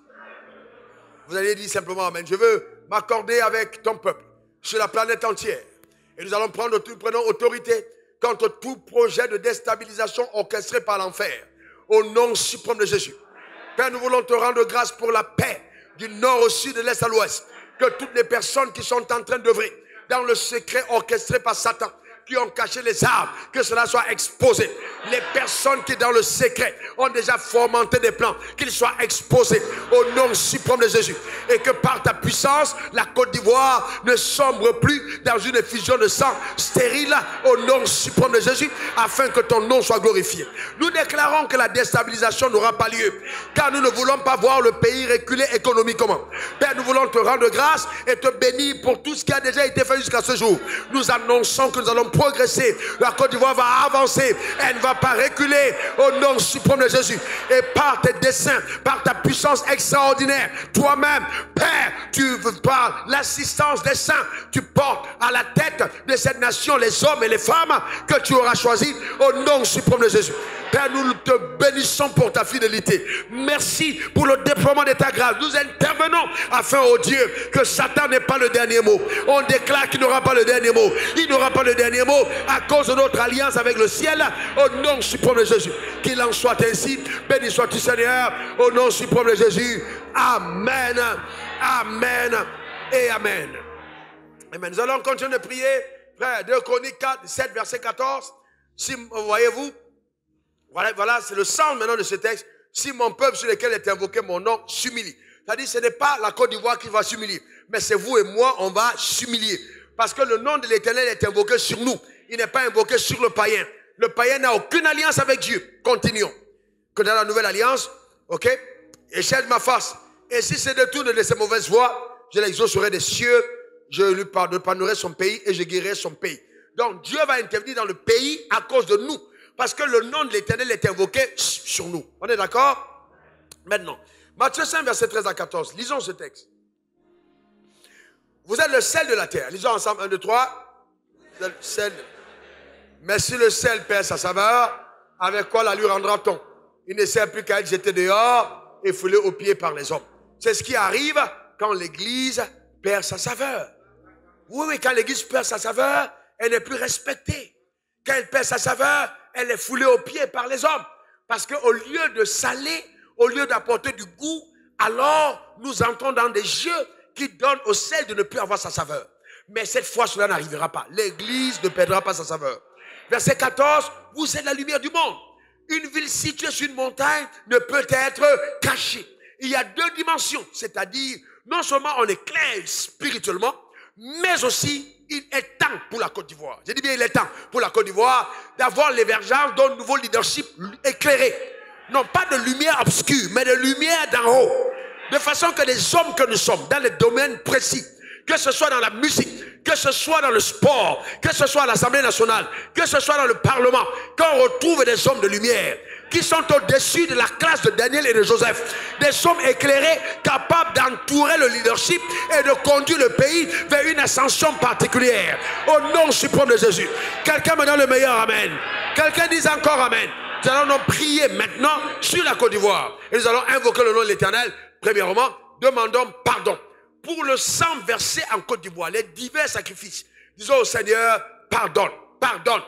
Vous allez dire simplement Amen. Je veux m'accorder avec ton peuple sur la planète entière. Et nous allons prendre autorité contre tout projet de déstabilisation orchestré par l'enfer. Au nom suprême de Jésus. Père, nous voulons te rendre grâce pour la paix du nord au sud, de l'est à l'ouest. Que toutes les personnes qui sont en train d'œuvrer dans le secret orchestré par Satan, qui ont caché les armes, que cela soit exposé. Les personnes qui dans le secret ont déjà fomenté des plans, qu'ils soient exposés au nom suprême de Jésus. Et que par ta puissance, la Côte d'Ivoire ne sombre plus dans une effusion de sang stérile au nom suprême de Jésus, afin que ton nom soit glorifié. Nous déclarons que la déstabilisation n'aura pas lieu, car nous ne voulons pas voir le pays reculer économiquement. Père, nous voulons te rendre grâce et te bénir pour tout ce qui a déjà été fait jusqu'à ce jour. Nous annonçons que nous allons progresser. La Côte d'Ivoire va avancer. Elle ne va pas reculer au nom suprême de Jésus. Et par tes desseins, par ta puissance extraordinaire, toi-même, Père, tu par l'assistance des saints, tu portes à la tête de cette nation les hommes et les femmes que tu auras choisis au nom suprême de Jésus. Père, nous te bénissons pour ta fidélité. Merci pour le déploiement de ta grâce. Nous intervenons afin, oh Dieu, que Satan n'ait pas le dernier mot. On déclare qu'il n'aura pas le dernier mot. Il n'aura pas le dernier mot à cause de notre alliance avec le ciel, au nom suprême de Jésus. Qu'il en soit ainsi. Béni sois-tu, Seigneur, au nom suprême de Jésus. Amen, amen et amen. Amen. Nous allons continuer de prier. Frère, 2 Chroniques 4, 7, verset 14. Si, voyez-vous, voilà, c'est le sens maintenant de ce texte. Si mon peuple sur lequel est invoqué mon nom s'humilie. C'est-à-dire, ce n'est pas la Côte d'Ivoire qui va s'humilier, mais c'est vous et moi, on va s'humilier. Parce que le nom de l'Éternel est invoqué sur nous. Il n'est pas invoqué sur le païen. Le païen n'a aucune alliance avec Dieu. Continuons. Que dans la nouvelle alliance, ok, et cherche ma face. Et si c'est détourne de ses mauvaises voies, je l'exaucerai des cieux, je lui pardonnerai son pays et je guérirai son pays. Donc Dieu va intervenir dans le pays à cause de nous. Parce que le nom de l'Éternel est invoqué sur nous. On est d'accord? Maintenant, Matthieu 5, verset 13 à 14. Lisons ce texte. Vous êtes le sel de la terre. Lisons ensemble. 1, 2, 3. Vous êtes le sel. Mais si le sel perd sa saveur, avec quoi la lui rendra-t-on? Il ne sert plus qu'à être jeté dehors et foulé aux pieds par les hommes. C'est ce qui arrive quand l'Église perd sa saveur. Oui, quand l'Église perd sa saveur, elle n'est plus respectée. Quand elle perd sa saveur, elle est foulée aux pieds par les hommes. Parce qu'au lieu de saler, au lieu d'apporter du goût, alors nous entrons dans des jeux qui donnent au sel de ne plus avoir sa saveur. Mais cette fois, cela n'arrivera pas. L'Église ne perdra pas sa saveur. Verset 14, vous êtes la lumière du monde. Une ville située sur une montagne ne peut être cachée. Il y a 2 dimensions, c'est-à-dire, non seulement on est clair spirituellement, mais aussi il est temps pour la Côte d'Ivoire. Je dis bien il est temps pour la Côte d'Ivoire d'avoir l'émergence d'un nouveau leadership éclairé. Non pas de lumière obscure, mais de lumière d'en haut. De façon que les hommes que nous sommes, dans les domaines précis, que ce soit dans la musique, que ce soit dans le sport, que ce soit à l'Assemblée nationale, que ce soit dans le Parlement, qu'on retrouve des hommes de lumière qui sont au-dessus de la classe de Daniel et de Joseph. Des hommes éclairés, capables d'entourer le leadership et de conduire le pays vers une ascension particulière. Au nom suprême de Jésus. Quelqu'un me donne le meilleur amen. Quelqu'un dise encore amen. Nous allons donc prier maintenant sur la Côte d'Ivoire. Et nous allons invoquer le nom de l'Éternel. Premièrement, demandons pardon pour le sang versé en Côte d'Ivoire, les divers sacrifices. Disons au Seigneur, pardonne, pardonne,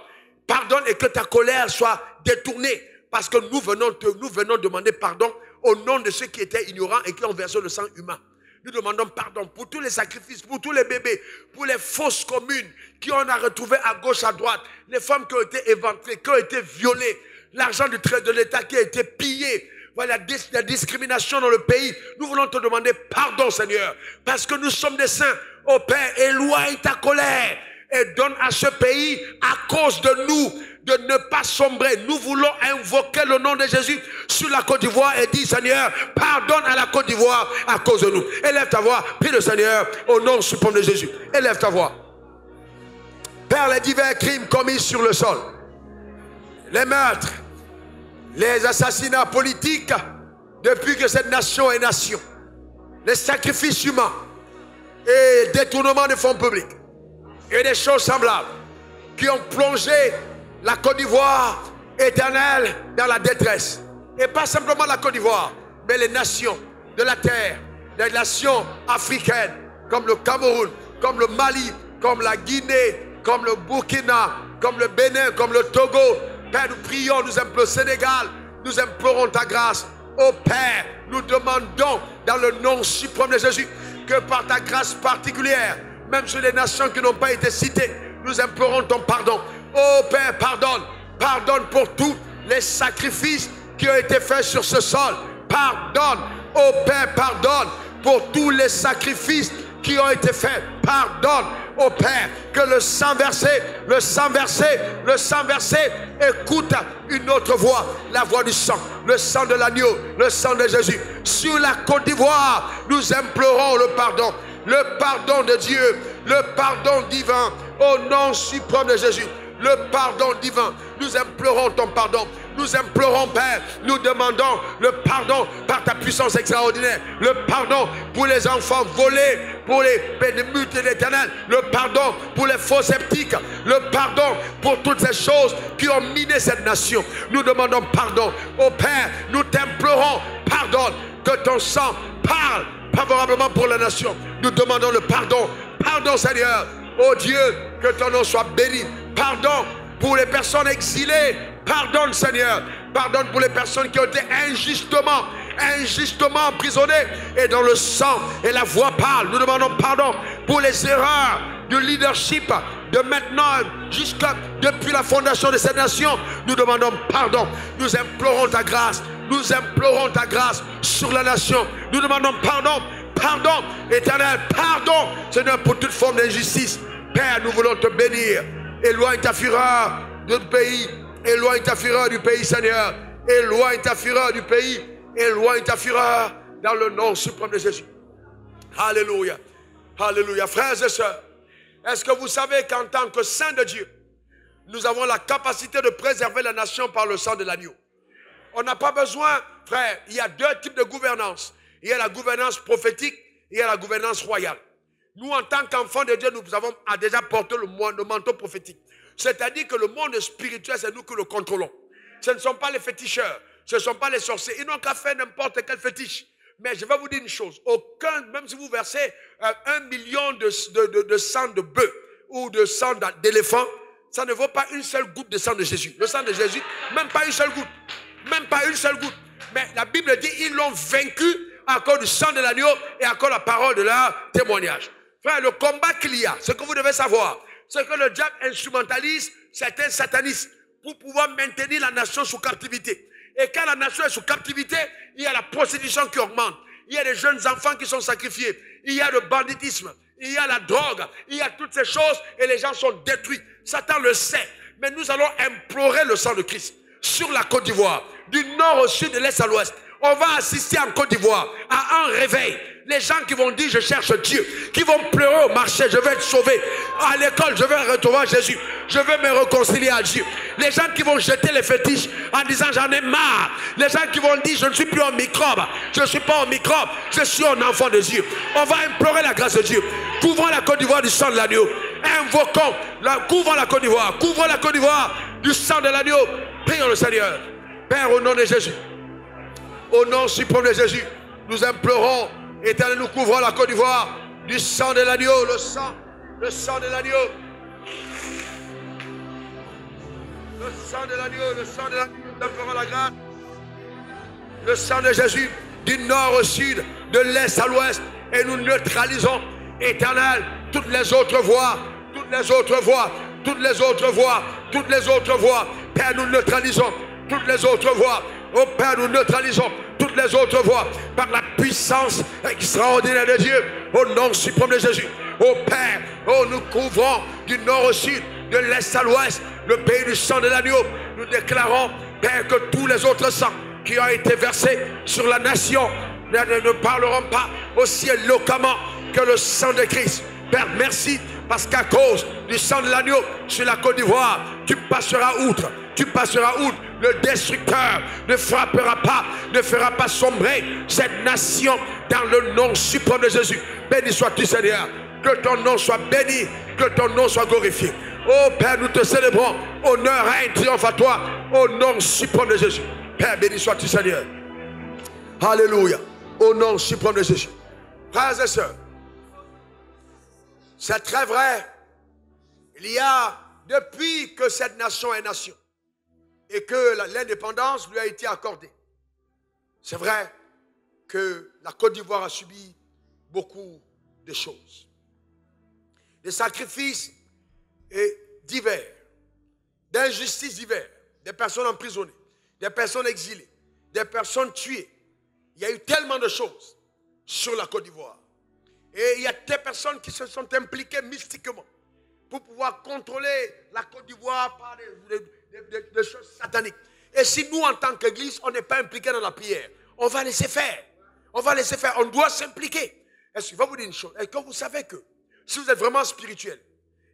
pardonne et que ta colère soit détournée. Parce que nous venons demander pardon au nom de ceux qui étaient ignorants et qui ont versé le sang humain. Nous demandons pardon pour tous les sacrifices, pour tous les bébés, pour les fausses communes qui on a retrouvées à gauche, à droite, les femmes qui ont été éventrées, qui ont été violées, l'argent de l'État qui a été pillé. Voilà la discrimination dans le pays. Nous voulons te demander pardon, Seigneur, parce que nous sommes des saints. Ô Père, éloigne ta colère et donne à ce pays, à cause de nous, de ne pas sombrer. Nous voulons invoquer le nom de Jésus sur la Côte d'Ivoire et dire, Seigneur, pardonne à la Côte d'Ivoire à cause de nous. Élève ta voix, prie le Seigneur au nom suprême de Jésus. Élève ta voix. Père, les divers crimes commis sur le sol, les meurtres, les assassinats politiques depuis que cette nation est nation, les sacrifices humains et détournement de fonds publics et des choses semblables qui ont plongé la Côte d'Ivoire éternelle dans la détresse. Et pas simplement la Côte d'Ivoire, mais les nations de la terre, les nations africaines comme le Cameroun, comme le Mali, comme la Guinée, comme le Burkina, comme le Bénin, comme le Togo. Père, nous prions, nous implorons le Sénégal, nous implorons ta grâce. Ô Père, nous demandons dans le nom suprême de Jésus que par ta grâce particulière, même sur les nations qui n'ont pas été citées, nous implorons ton pardon. Ô Père, pardonne, pardonne pour tous les sacrifices qui ont été faits sur ce sol. Pardonne, ô Père, pardonne pour tous les sacrifices qui ont été faits. Pardonne, ô Père, que le sang versé, le sang versé, le sang versé, écoute une autre voix, la voix du sang, le sang de l'agneau, le sang de Jésus. Sur la Côte d'Ivoire, nous implorons le pardon de Dieu, le pardon divin, au nom suprême de Jésus. Le pardon divin, nous implorons ton pardon. Nous implorons, Père, nous demandons le pardon par ta puissance extraordinaire. Le pardon pour les enfants volés, pour les bénémules de l'Éternel. Le pardon pour les faux sceptiques. Le pardon pour toutes ces choses qui ont miné cette nation. Nous demandons pardon. Ô Père, nous t'implorons, pardonne, que ton sang parle favorablement pour la nation. Nous demandons le pardon. Pardon, Seigneur. Ô Dieu, que ton nom soit béni. Pardon pour les personnes exilées. Pardonne, Seigneur. Pardonne pour les personnes qui ont été injustement emprisonnées. Et dans le sang et la voix parle. Nous demandons pardon pour les erreurs du leadership de maintenant jusqu'à depuis la fondation de cette nation. Nous demandons pardon. Nous implorons ta grâce. Nous implorons ta grâce sur la nation. Nous demandons pardon. Pardon, Éternel. Pardon, Seigneur, pour toute forme d'injustice. Père, nous voulons te bénir. Éloigne ta fureur du pays. Éloigne ta fureur du pays, Seigneur. Éloigne ta fureur du pays. Éloigne ta fureur dans le nom suprême de Jésus. Alléluia. Alléluia. Frères et sœurs, est-ce que vous savez qu'en tant que saints de Dieu, nous avons la capacité de préserver la nation par le sang de l'agneau? On n'a pas besoin, frère, il y a deux types de gouvernance. Il y a la gouvernance prophétique et il y a la gouvernance royale. Nous, en tant qu'enfants de Dieu, nous avons déjà porté le manteau prophétique. C'est-à-dire que le monde spirituel, c'est nous qui le contrôlons. Ce ne sont pas les féticheurs, ce ne sont pas les sorciers. Ils n'ont qu'à faire n'importe quel fétiche. Mais je vais vous dire une chose. Même si vous versez 1 million de sang de bœuf ou de sang d'éléphant, ça ne vaut pas une seule goutte de sang de Jésus. Le sang de Jésus, même pas une seule goutte. Même pas une seule goutte. Mais la Bible dit ils l'ont vaincu à cause du sang de l'agneau et à cause de la parole de leur témoignage. Frère, le combat qu'il y a, ce que vous devez savoir, c'est que le diable instrumentalise certains satanistes pour pouvoir maintenir la nation sous captivité. Et quand la nation est sous captivité, il y a la prostitution qui augmente. Il y a des jeunes enfants qui sont sacrifiés. Il y a le banditisme. Il y a la drogue. Il y a toutes ces choses et les gens sont détruits. Satan le sait. Mais nous allons implorer le sang de Christ sur la Côte d'Ivoire, du nord au sud, de l'est à l'ouest. On va assister en Côte d'Ivoire à un réveil. Les gens qui vont dire je cherche Dieu, qui vont pleurer au marché, je vais être sauvé. À l'école, je vais retrouver Jésus. Je vais me réconcilier à Dieu. Les gens qui vont jeter les fétiches en disant j'en ai marre. Les gens qui vont dire je ne suis plus un microbe. Je ne suis pas un microbe, je suis un enfant de Dieu. On va implorer la grâce de Dieu. Couvrons la Côte d'Ivoire du sang de l'agneau. Invoquons, couvrons la Côte d'Ivoire. Couvrons la Côte d'Ivoire du sang de l'agneau. Prions le Seigneur. Père, au nom de Jésus. Au nom suprême de Jésus, nous implorons, Éternel, nous couvrons la Côte d'Ivoire du sang de l'agneau, le sang de l'agneau. Le sang de l'agneau, le sang de l'agneau, nous implorons la grâce. Le sang de Jésus, du nord au sud, de l'est à l'ouest, et nous neutralisons, Éternel, toutes les autres voies, toutes les autres voies, toutes les autres voies, toutes les autres voies. Père, nous neutralisons toutes les autres voies. Oh Père, nous neutralisons toutes les autres voies par la puissance extraordinaire de Dieu, au nom suprême de Jésus. Oh Père, oh, nous couvrons du nord au sud, de l'est à l'ouest, le pays du sang de l'agneau. Nous déclarons, Père, que tous les autres sangs qui ont été versés sur la nation ne parleront pas aussi éloquemment que le sang de Christ. Père, merci, parce qu'à cause du sang de l'agneau sur la Côte d'Ivoire, tu passeras outre. Tu passeras outre. Le destructeur ne frappera pas, ne fera pas sombrer cette nation dans le nom suprême de Jésus. Béni sois-tu, Seigneur. Que ton nom soit béni, que ton nom soit glorifié. Oh Père, nous te célébrons. Honneur, règne, triomphe à toi, au nom suprême de Jésus. Père, béni sois-tu, Seigneur. Alléluia. Au nom suprême de Jésus. Frères et sœurs, c'est très vrai. Il y a, depuis que cette nation est nation, et que l'indépendance lui a été accordée, c'est vrai que la Côte d'Ivoire a subi beaucoup de choses. Des sacrifices divers, d'injustices diverses, des personnes emprisonnées, des personnes exilées, des personnes tuées. Il y a eu tellement de choses sur la Côte d'Ivoire. Et il y a des personnes qui se sont impliquées mystiquement pour pouvoir contrôler la Côte d'Ivoire par des choses sataniques. Et si nous, en tant qu'Église, on n'est pas impliqués dans la prière, on va laisser faire. On va laisser faire. On doit s'impliquer. Est-ce que je vais vous dire une chose? Est-ce que vous savez que si vous êtes vraiment spirituel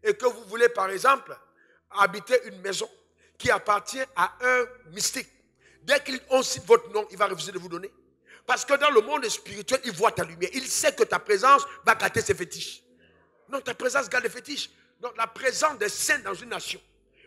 et que vous voulez, par exemple, habiter une maison qui appartient à un mystique, dès qu'on cite votre nom, il va refuser de vous donner. Parce que dans le monde spirituel, il voit ta lumière. Il sait que ta présence va gâter ses fétiches. Non, ta présence garde les fétiches. Donc la présence des saints dans une nation,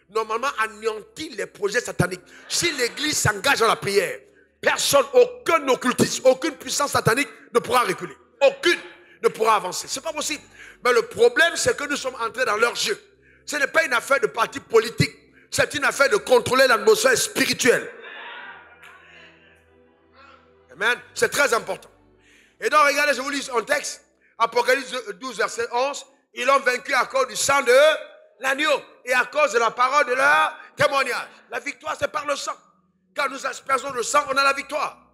normalement, anéantit les projets sataniques. Si l'Église s'engage dans la prière, personne, aucun occultiste, aucune puissance satanique ne pourra reculer. Aucune ne pourra avancer. Ce n'est pas possible. Mais le problème, c'est que nous sommes entrés dans leur jeu. Ce n'est pas une affaire de parti politique. C'est une affaire de contrôler l'atmosphère spirituelle. Amen. C'est très important. Et donc, regardez, je vous lis un texte. Apocalypse 12, verset 11. Ils l'ont vaincu à cause du sang de l'agneau et à cause de la parole de leur témoignage. La victoire, c'est par le sang. Quand nous aspergeons le sang, on a la victoire.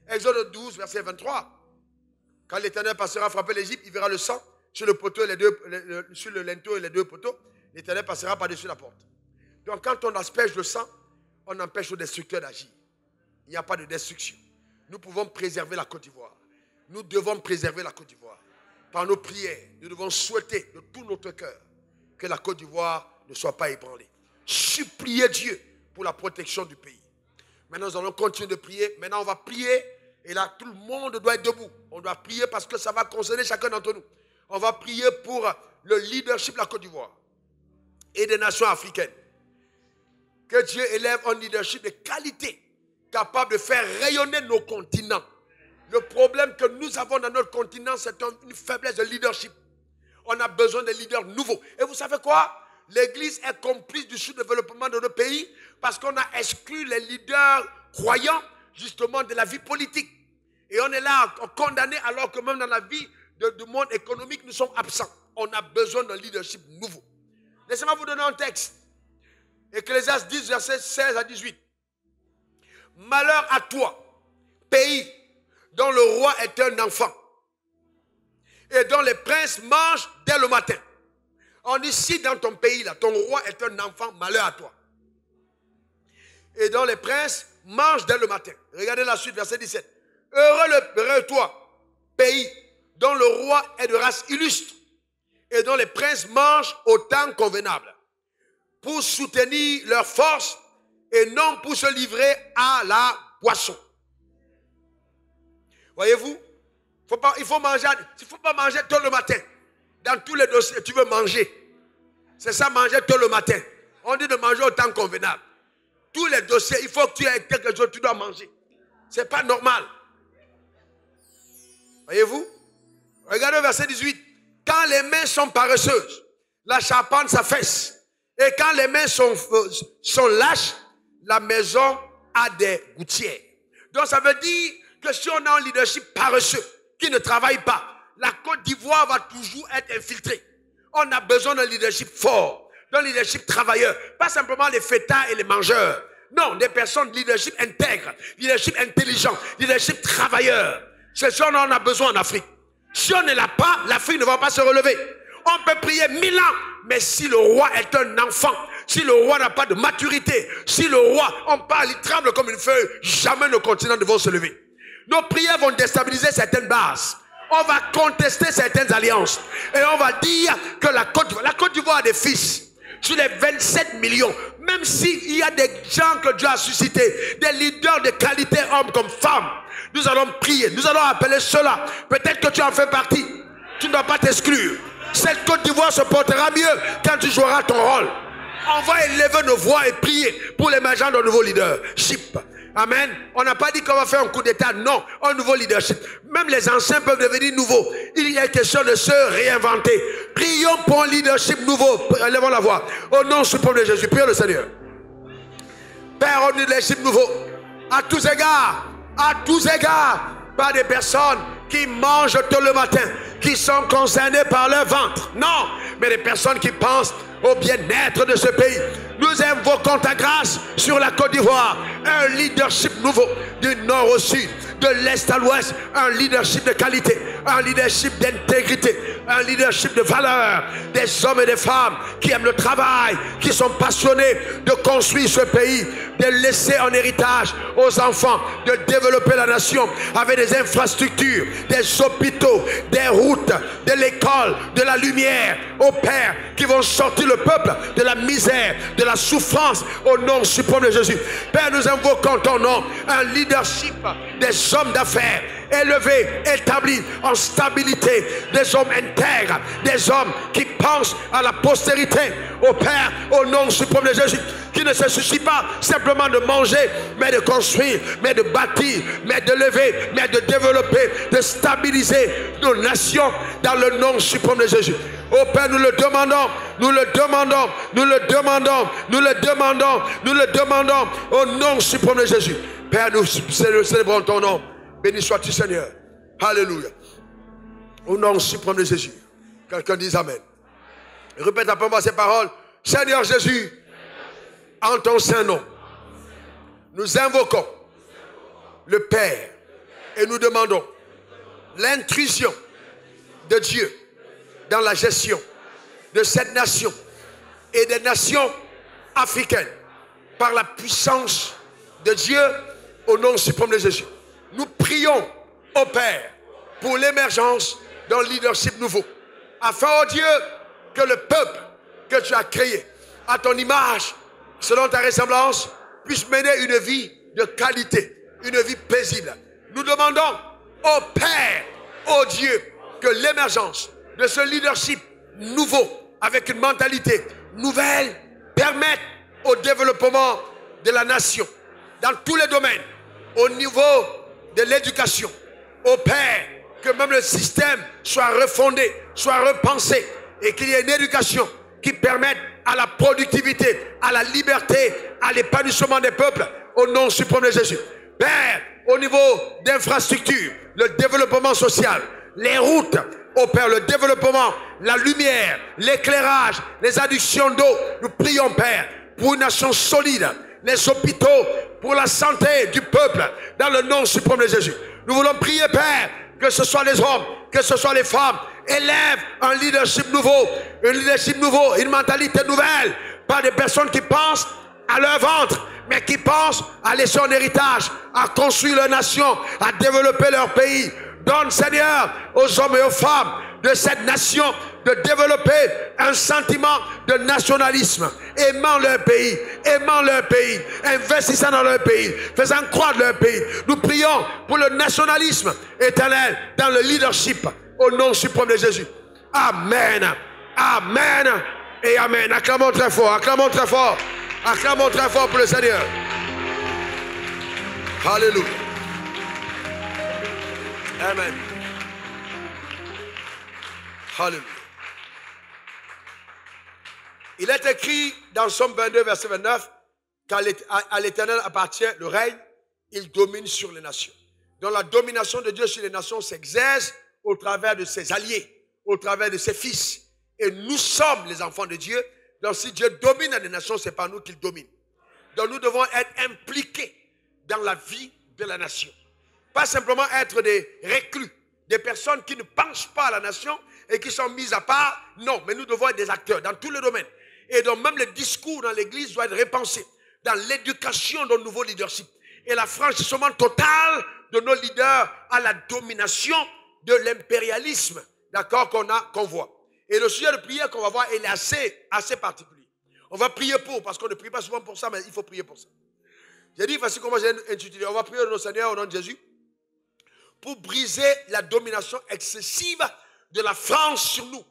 Exode 12, verset 23. Quand l'Éternel passera frapper l'Égypte, il verra le sang sur le poteau et sur le linteau et les deux poteaux. L'Éternel passera par-dessus la porte. Donc, quand on asperge le sang, on empêche le destructeur d'agir. Il n'y a pas de destruction. Nous pouvons préserver la Côte d'Ivoire. Nous devons préserver la Côte d'Ivoire. Par nos prières, nous devons souhaiter de tout notre cœur que la Côte d'Ivoire ne soit pas ébranlée. Supplier Dieu pour la protection du pays. Maintenant, nous allons continuer de prier. Maintenant, on va prier. Et là, tout le monde doit être debout. On doit prier parce que ça va concerner chacun d'entre nous. On va prier pour le leadership de la Côte d'Ivoire et des nations africaines. Que Dieu élève un leadership de qualité, capable de faire rayonner nos continents. Le problème que nous avons dans notre continent, c'est une faiblesse de leadership. On a besoin de leaders nouveaux. Et vous savez quoi? L'Église est complice du sous-développement de nos pays parce qu'on a exclu les leaders croyants justement de la vie politique. Et on est là condamné alors que même dans la vie du monde économique, nous sommes absents. On a besoin d'un leadership nouveau. Laissez-moi vous donner un texte. Ecclésiaste 10, versets 16 à 18. Malheur à toi, pays dont le roi est un enfant et dont les princes mangent dès le matin. On dit, si dans ton pays, là, ton roi est un enfant, malheur à toi. et dont les princes mangent dès le matin. Regardez la suite, verset 17. Heureux toi, pays dont le roi est de race illustre et dont les princes mangent au temps convenable, pour soutenir leur force et non pour se livrer à la boisson. Voyez-vous, il faut pas manger tôt le matin. Dans tous les dossiers, tu veux manger. C'est ça, manger tôt le matin. On dit de manger au temps convenable. Tous les dossiers, il faut que tu aies quelque chose, tu dois manger. Ce n'est pas normal. Voyez-vous? Regardez le verset 18. Quand les mains sont paresseuses, la charpente s'affaisse. Et quand les mains sont lâches, la maison a des gouttières. Donc ça veut dire que si on a un leadership paresseux, qui ne travaille pas, la Côte d'Ivoire va toujours être infiltrée. On a besoin d'un leadership fort, d'un leadership travailleur. Pas simplement les fêtards et les mangeurs. Non, des personnes de leadership intègre, leadership intelligent, leadership travailleur. C'est ce dont on a besoin en Afrique. Si on ne l'a pas, l'Afrique ne va pas se relever. On peut prier 1000 ans, mais si le roi est un enfant, si le roi n'a pas de maturité, si le roi, on parle, il tremble comme une feuille, jamais nos continents ne vont se lever. Nos prières vont déstabiliser certaines bases. On va contester certaines alliances. Et on va dire que la Côte d'Ivoire a des fils. Sur les 27 millions, même s'il y a des gens que Dieu a suscités, des leaders de qualité, hommes comme femmes, nous allons prier, nous allons appeler cela. Peut-être que tu en fais partie. Tu ne dois pas t'exclure. Cette Côte d'Ivoire se portera mieux quand tu joueras ton rôle. On va élever nos voix et prier pour l'émergence d'un nouveau leadership. Amen. On n'a pas dit qu'on va faire un coup d'état. Non, un nouveau leadership. Même les anciens peuvent devenir nouveaux. Il y a question de se réinventer. Prions pour un leadership nouveau. Élevons la voix. Au nom suprême de Jésus. Prions le Seigneur. Père, un leadership nouveau. À tous égards, pas des personnes qui mangent tôt le matin, qui sont concernées par leur ventre. Non, mais des personnes qui pensent au bien-être de ce pays. Nous invoquons ta grâce sur la Côte d'Ivoire. Un leadership nouveau du nord au sud, de l'est à l'ouest. Un leadership de qualité, un leadership d'intégrité, un leadership de valeur. Des hommes et des femmes qui aiment le travail, qui sont passionnés de construire ce pays, de laisser en héritage aux enfants, de développer la nation avec des infrastructures, des hôpitaux, des routes, de l'école, de la lumière. Ô Père, qui vont sortir le peuple de la misère, de la souffrance, au nom suprême de Jésus. Père, nous invoquons ton nom, un leadership des hommes d'affaires élevés, établis en stabilité, des hommes intègres, des hommes qui pensent à la postérité. Ô Père, au nom suprême de Jésus, qui ne se soucie pas simplement de manger, mais de construire, mais de bâtir, mais de lever, mais de développer, de stabiliser nos nations dans le nom suprême de Jésus. Ô Père, nous le demandons, nous le demandons, nous le demandons, nous le demandons, nous le demandons au nom suprême de Jésus. Père, nous célébrons ton nom. Béni sois-tu, Seigneur. Alléluia. Au nom suprême de Jésus. Quelqu'un dise Amen. Répète après moi ces paroles. Seigneur Jésus, en ton saint nom, nous invoquons le Père et nous demandons l'intrusion de Dieu dans la gestion de cette nation et des nations africaines par la puissance de Dieu au nom suprême de Jésus. Nous prions au Père pour l'émergence d'un leadership nouveau, afin, oh Dieu, que le peuple que tu as créé à ton image, selon ta ressemblance, puisse mener une vie de qualité, une vie paisible. Nous demandons au Père, au Dieu, que l'émergence de ce leadership nouveau, avec une mentalité nouvelle, permette au développement de la nation, dans tous les domaines, au niveau de l'éducation. Au Père, que même le système soit refondé, soit repensé, et qu'il y ait une éducation qui permette à la productivité, à la liberté, à l'épanouissement des peuples, au nom suprême de Jésus. Père, au niveau d'infrastructures, le développement social, les routes, au Père, le développement, la lumière, l'éclairage, les adductions d'eau. Nous prions, Père, pour une nation solide, les hôpitaux, pour la santé du peuple, dans le nom suprême de Jésus. Nous voulons prier, Père, que ce soit les hommes, que ce soit les femmes, élève un leadership nouveau, une mentalité nouvelle, pas des personnes qui pensent à leur ventre, mais qui pensent à laisser en héritage, à construire leur nation, à développer leur pays. Donne, Seigneur, aux hommes et aux femmes de cette nation de développer un sentiment de nationalisme, aimant leur pays, investissant dans leur pays, faisant croître leur pays. Nous prions pour le nationalisme éternel dans le leadership au nom suprême de Jésus. Amen, amen et amen. Acclamons très fort, acclamons très fort, acclamons très fort pour le Seigneur. Alléluia. Amen. Alléluia. Il est écrit dans Somme 22, verset 29, qu'à l'Éternel appartient le règne, il domine sur les nations. Donc la domination de Dieu sur les nations s'exerce au travers de ses alliés, au travers de ses fils. Et nous sommes les enfants de Dieu. Donc si Dieu domine les nations, ce n'est pas nous qu'il domine. Donc nous devons être impliqués dans la vie de la nation. Pas simplement être des reclus, des personnes qui ne pensent pas à la nation et qui sont mises à part. Non, mais nous devons être des acteurs dans tous les domaines. Et donc même le discours dans l'église doit être repensé dans l'éducation de nouveaux leadership. Et la franchissement total de nos leaders à la domination de l'impérialisme, d'accord, qu'on voit. Et le sujet de prière qu'on va voir, il est assez particulier. On va prier pour, parce qu'on ne prie pas souvent pour ça, mais il faut prier pour ça. J'ai dit, voici comment j'ai intitulé. On va prier au nom de Seigneur, au nom de Jésus, pour briser la domination excessive de la France sur nous.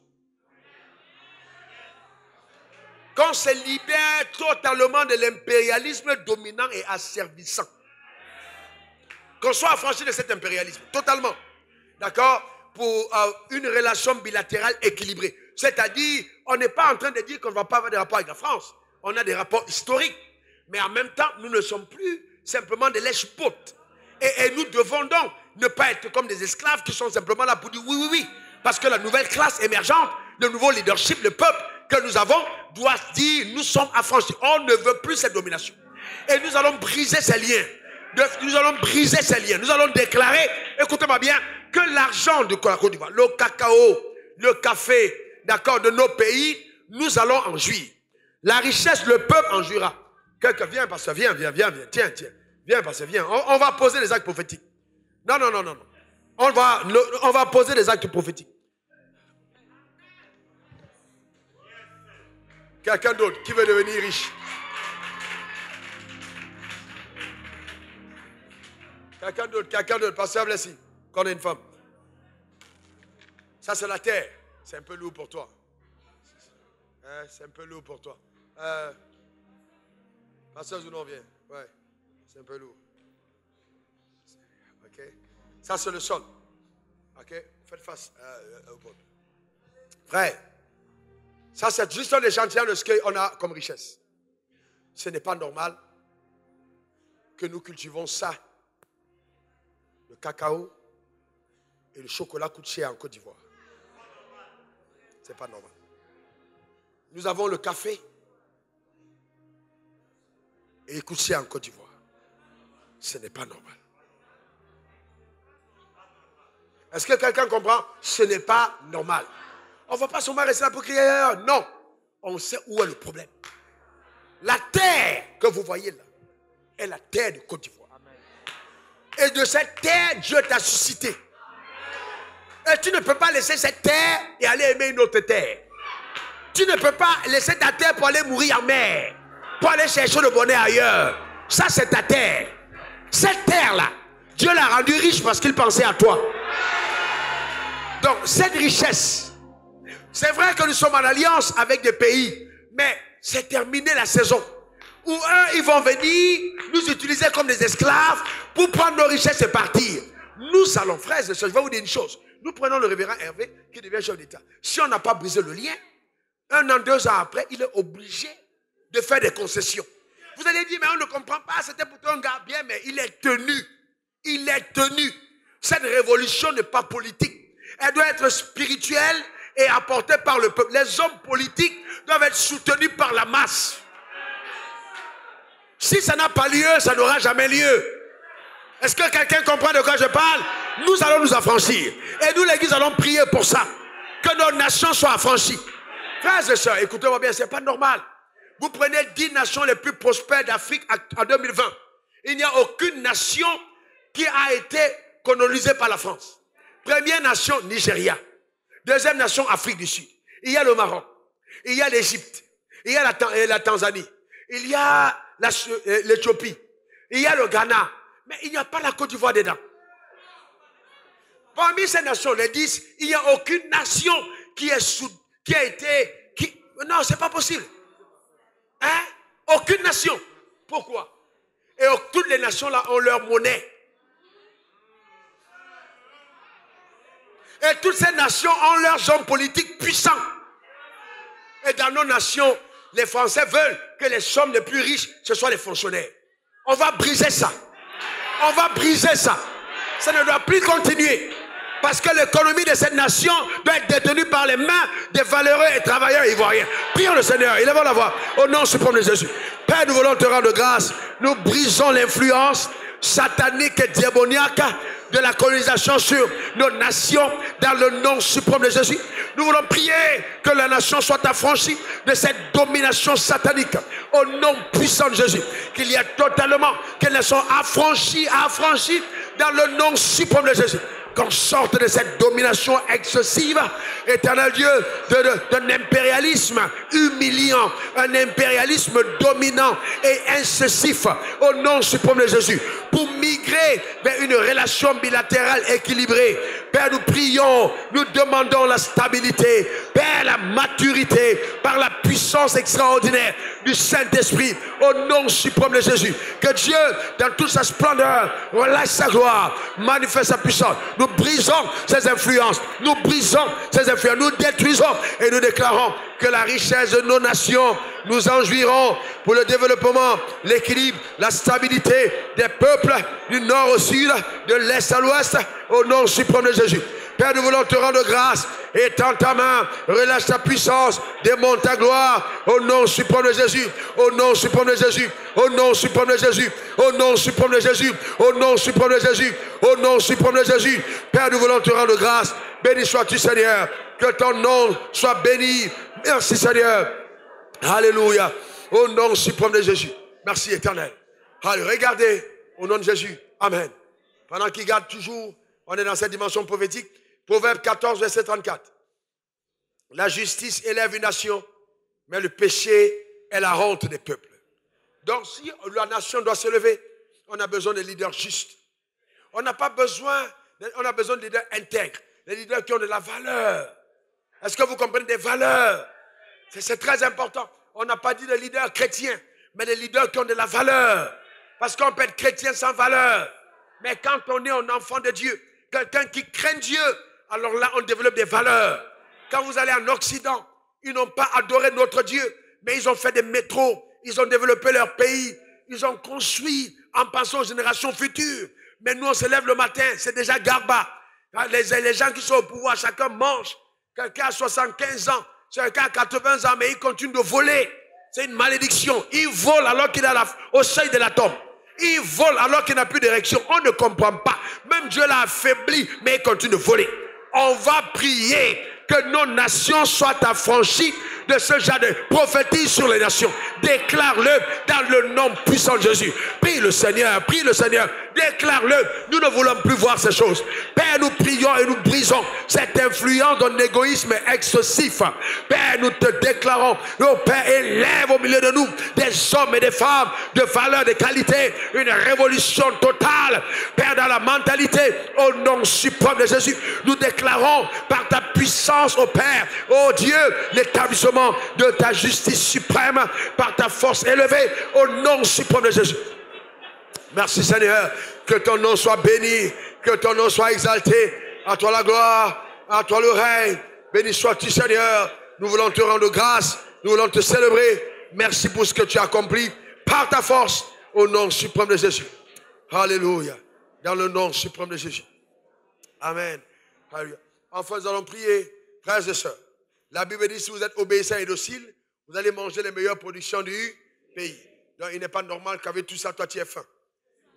Qu'on se libère totalement de l'impérialisme dominant et asservissant. Qu'on soit affranchi de cet impérialisme, totalement. D'accord? Pour une relation bilatérale équilibrée. C'est-à-dire, on n'est pas en train de dire qu'on ne va pas avoir des rapports avec la France. On a des rapports historiques. Mais en même temps, nous ne sommes plus simplement des lèche-potes. Et nous devons donc ne pas être comme des esclaves qui sont simplement là pour dire oui, oui, oui. Parce que la nouvelle classe émergente, le nouveau leadership, le peuple que nous avons, doit dire nous sommes affranchis. On ne veut plus cette domination. Et nous allons briser ces liens. Nous allons briser ces liens. Nous allons déclarer, écoutez-moi bien, que l'argent de la Côte d'Ivoire, le cacao, le café, d'accord, de nos pays, nous allons en jouir. La richesse, le peuple en jouira. Quelqu'un vient, parce que viens. Tiens. Viens, parce que viens. On va poser des actes prophétiques. Non. On va poser des actes prophétiques. Quelqu'un d'autre qui veut devenir riche. Quelqu'un d'autre, pasteur Blessing, qu'on ait une femme. Ça c'est la terre. C'est un peu lourd pour toi. C'est un peu lourd pour toi. Pasteur Zounon vient. Ouais, c'est un peu lourd. Ok. Ça c'est le sol. Ok. Faites face au peuple. Frère. Ça, c'est juste un échantillon de ce qu'on a comme richesse. Ce n'est pas normal que nous cultivons ça. Le cacao et le chocolat coûtent cher en Côte d'Ivoire. Ce n'est pas normal. Nous avons le café et il coûte cher en Côte d'Ivoire. Ce n'est pas normal. Est-ce que quelqu'un comprend? Ce n'est pas normal. On ne va pas seulement rester là pour crier ailleurs. Non. On sait où est le problème. La terre que vous voyez là est la terre de Côte d'Ivoire. Et de cette terre, Dieu t'a suscité. Et tu ne peux pas laisser cette terre et aller aimer une autre terre. Tu ne peux pas laisser ta terre pour aller mourir en mer. Pour aller chercher le bonheur ailleurs. Ça, c'est ta terre. Cette terre-là, Dieu l'a rendue riche parce qu'il pensait à toi. Donc, cette richesse, c'est vrai que nous sommes en alliance avec des pays, mais c'est terminé la saison. Où ils vont venir nous utiliser comme des esclaves pour prendre nos richesses et partir. Nous allons, frères et sœurs, je vais vous dire une chose. Nous prenons le révérend Hervé qui devient chef d'État. Si on n'a pas brisé le lien, 1 an, 2 ans après, il est obligé de faire des concessions. Vous allez dire, mais on ne comprend pas, c'était pourtant un gars bien, mais il est tenu. Il est tenu. Cette révolution n'est pas politique. Elle doit être spirituelle et apportée par le peuple. Les hommes politiques doivent être soutenus par la masse. Si ça n'a pas lieu, ça n'aura jamais lieu. Est-ce que quelqu'un comprend de quoi je parle? Nous allons nous affranchir. Et nous, l'église, allons prier pour ça. Que nos nations soient affranchies. Frères et sœurs, écoutez-moi bien, ce n'est pas normal Vous prenez 10 nations les plus prospères d'Afrique en 2020. Il n'y a aucune nation qui a été colonisée par la France. Première nation, Nigeria. Deuxième nation, Afrique du Sud. Il y a le Maroc. Il y a l'Égypte. Il y a la Tanzanie. Il y a l'Éthiopie. Il y a le Ghana. Mais il n'y a pas la Côte d'Ivoire dedans. Parmi ces nations, les 10, il n'y a aucune nation qui a été... Non, c'est pas possible. Hein? Aucune nation. Pourquoi? Et toutes les nations là ont leur monnaie. Et toutes ces nations ont leurs hommes politiques puissants. Et dans nos nations, les Français veulent que les sommes les plus riches, ce soient les fonctionnaires. On va briser ça. On va briser ça. Ça ne doit plus continuer. Parce que l'économie de cette nation doit être détenue par les mains des valeureux et travailleurs ivoiriens. Prions le Seigneur, élevons la voix. Au nom suprême de Jésus. Père, nous voulons te rendre grâce. Nous brisons l'influence satanique et diabolique de la colonisation sur nos nations dans le nom suprême de Jésus. Nous voulons prier que la nation soit affranchie de cette domination satanique au nom puissant de Jésus. Qu'il y ait totalement, qu'elles soient affranchies dans le nom suprême de Jésus. Qu'on sorte de cette domination excessive, éternel Dieu, d'un impérialisme humiliant, un impérialisme dominant et incessif au nom suprême de Jésus, pour migrer vers une relation bilatérale équilibrée. Père, nous prions, nous demandons la stabilité, Père, la maturité, par la puissance extraordinaire du Saint-Esprit, au nom suprême de Jésus. Que Dieu, dans toute sa splendeur, relâche sa gloire, manifeste sa puissance. Nous brisons ces influences, nous détruisons et nous déclarons que la richesse de nos nations nous en jouiront pour le développement, l'équilibre, la stabilité des peuples du nord au sud, de l'est à l'ouest, au nom suprême de Jésus. Père, nous voulons te rendre grâce. Étends ta main, relâche ta puissance, démonte ta gloire, au nom suprême de Jésus, au nom suprême de Jésus, au nom suprême de Jésus, au nom suprême de Jésus, au nom suprême de Jésus, au nom suprême de Jésus. Père, nous voulons te rendre grâce. Béni sois-tu, Seigneur, que ton nom soit béni. Merci, Seigneur. Alléluia. Au nom suprême de Jésus. Merci, éternel. Allez, regardez, au nom de Jésus. Amen. Pendant qu'il garde toujours, on est dans cette dimension prophétique. Proverbe 14, verset 34. La justice élève une nation, mais le péché est la honte des peuples. Donc, si la nation doit se lever, on a besoin de leaders justes. On n'a pas besoin, on a besoin de leaders intègres, des leaders qui ont de la valeur. Est-ce que vous comprenez des valeurs? C'est très important. On n'a pas dit de leaders chrétiens, mais des leaders qui ont de la valeur. Parce qu'on peut être chrétien sans valeur. Mais quand on est un enfant de Dieu, quelqu'un qui craint Dieu, alors là, on développe des valeurs. Quand vous allez en Occident, ils n'ont pas adoré notre Dieu, mais ils ont fait des métros, ils ont développé leur pays, ils ont construit en pensant aux générations futures. Mais nous, on se lève le matin, c'est déjà garba. Les gens qui sont au pouvoir, chacun mange. Quelqu'un a 75 ans, quelqu'un a 80 ans, mais il continue de voler. C'est une malédiction. Il vole alors qu'il est au seuil de la tombe. Il vole alors qu'il n'a plus d'érection. On ne comprend pas. Même Dieu l'a affaibli, mais il continue de voler. On va prier que nos nations soient affranchies de ce genre de prophétie sur les nations. Déclare-le dans le nom puissant de Jésus. Prie le Seigneur, déclare-le. Nous ne voulons plus voir ces choses. Père, nous prions et nous brisons cette influence d'un égoïsme excessif. Père, nous te déclarons, oh Père, élève au milieu de nous des hommes et des femmes de valeur, de qualité, une révolution totale. Père, dans la mentalité, au nom suprême de Jésus, nous déclarons par ta puissance, oh Père, oh Dieu, l'établissement de ta justice suprême par ta force élevée au nom suprême de Jésus. Merci Seigneur, que ton nom soit béni, que ton nom soit exalté. À toi la gloire, à toi le règne. Béni sois-tu Seigneur. Nous voulons te rendre grâce, nous voulons te célébrer. Merci pour ce que tu as accompli par ta force au nom suprême de Jésus. Alléluia. Dans le nom suprême de Jésus. Amen. Alléluia. Enfin, nous allons prier, frères et sœurs. La Bible dit, si vous êtes obéissants et dociles, vous allez manger les meilleures productions du pays. Donc, il n'est pas normal qu'avec tout ça, toi, tu aies faim.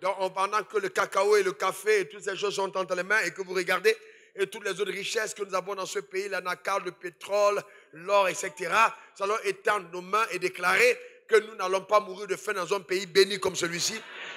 Donc, pendant que le cacao et le café et toutes ces choses sont entre les mains et que vous regardez, et toutes les autres richesses que nous avons dans ce pays, l'anacarde, le pétrole, l'or, etc., nous allons étendre nos mains et déclarer que nous n'allons pas mourir de faim dans un pays béni comme celui-ci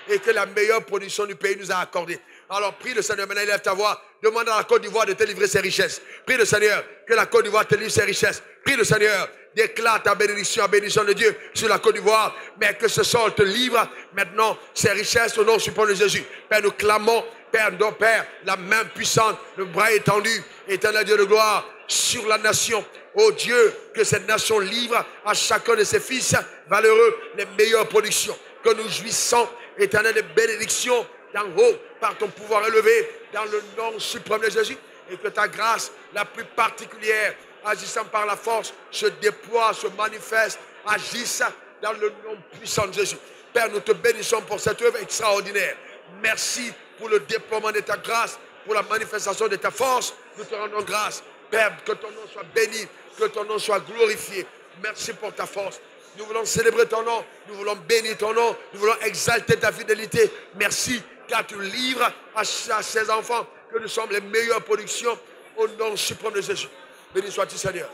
et que la meilleure production du pays nous a accordé. Alors prie le Seigneur, maintenant élève ta voix, demande à la Côte d'Ivoire de te livrer ses richesses. Prie le Seigneur que la Côte d'Ivoire te livre ses richesses. Prie le Seigneur, déclare ta bénédiction, la bénédiction de Dieu sur la Côte d'Ivoire, mais que ce sol te livre maintenant ses richesses au nom suprême de Jésus. Père, nous clamons, Père, nos Père, la main puissante, le bras étendu, éternel Dieu de gloire, sur la nation. Oh Dieu, que cette nation livre à chacun de ses fils valeureux les meilleures productions. Que nous jouissons, éternel, de bénédictions d'en haut, par ton pouvoir élevé, dans le nom suprême de Jésus. Et que ta grâce, la plus particulière, agissant par la force, se déploie, se manifeste, agisse dans le nom puissant de Jésus. Père, nous te bénissons pour cette œuvre extraordinaire. Merci pour le déploiement de ta grâce, pour la manifestation de ta force. Nous te rendons grâce. Père, que ton nom soit béni, que ton nom soit glorifié. Merci pour ta force. Nous voulons célébrer ton nom, nous voulons bénir ton nom, nous voulons exalter ta fidélité. Merci car tu livres à ces enfants que nous sommes les meilleures productions au nom suprême de Jésus. Béni sois-tu Seigneur.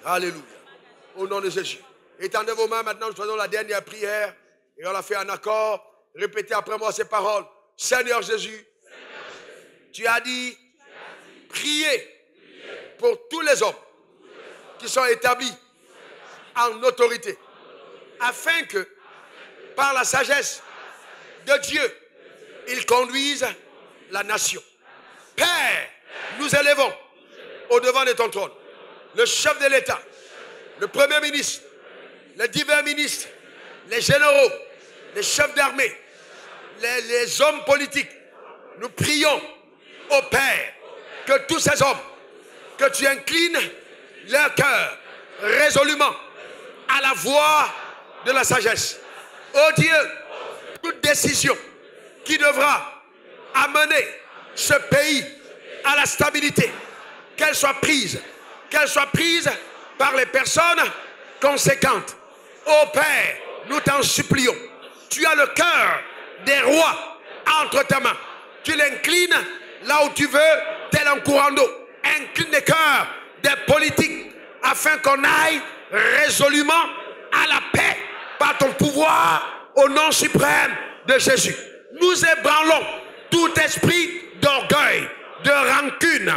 Alléluia. Au nom de Jésus. Étendez vos mains maintenant, nous faisons la dernière prière et on l'a fait en accord. Répétez après moi ces paroles. Seigneur Jésus, tu as dit, priez pour tous les hommes qui sont établis en autorité, afin que, par la sagesse de Dieu, ils conduisent la nation. Père, nous élevons au devant de ton trône le chef de l'État, le premier ministre, les divers ministres, les généraux, les chefs d'armée, les hommes politiques. Nous prions au Père que tous ces hommes, que tu inclines leur cœur résolument à la voix de la sagesse. Oh Dieu, toute décision qui devra amener ce pays à la stabilité, qu'elle soit prise par les personnes conséquentes. Oh Père, nous t'en supplions. Tu as le cœur des rois entre tes mains. Tu l'inclines là où tu veux, tel un courant d'eau. Incline les cœurs des politiques afin qu'on aille résolument à la paix par ton pouvoir au nom suprême de Jésus. Nous ébranlons tout esprit d'orgueil, de rancune,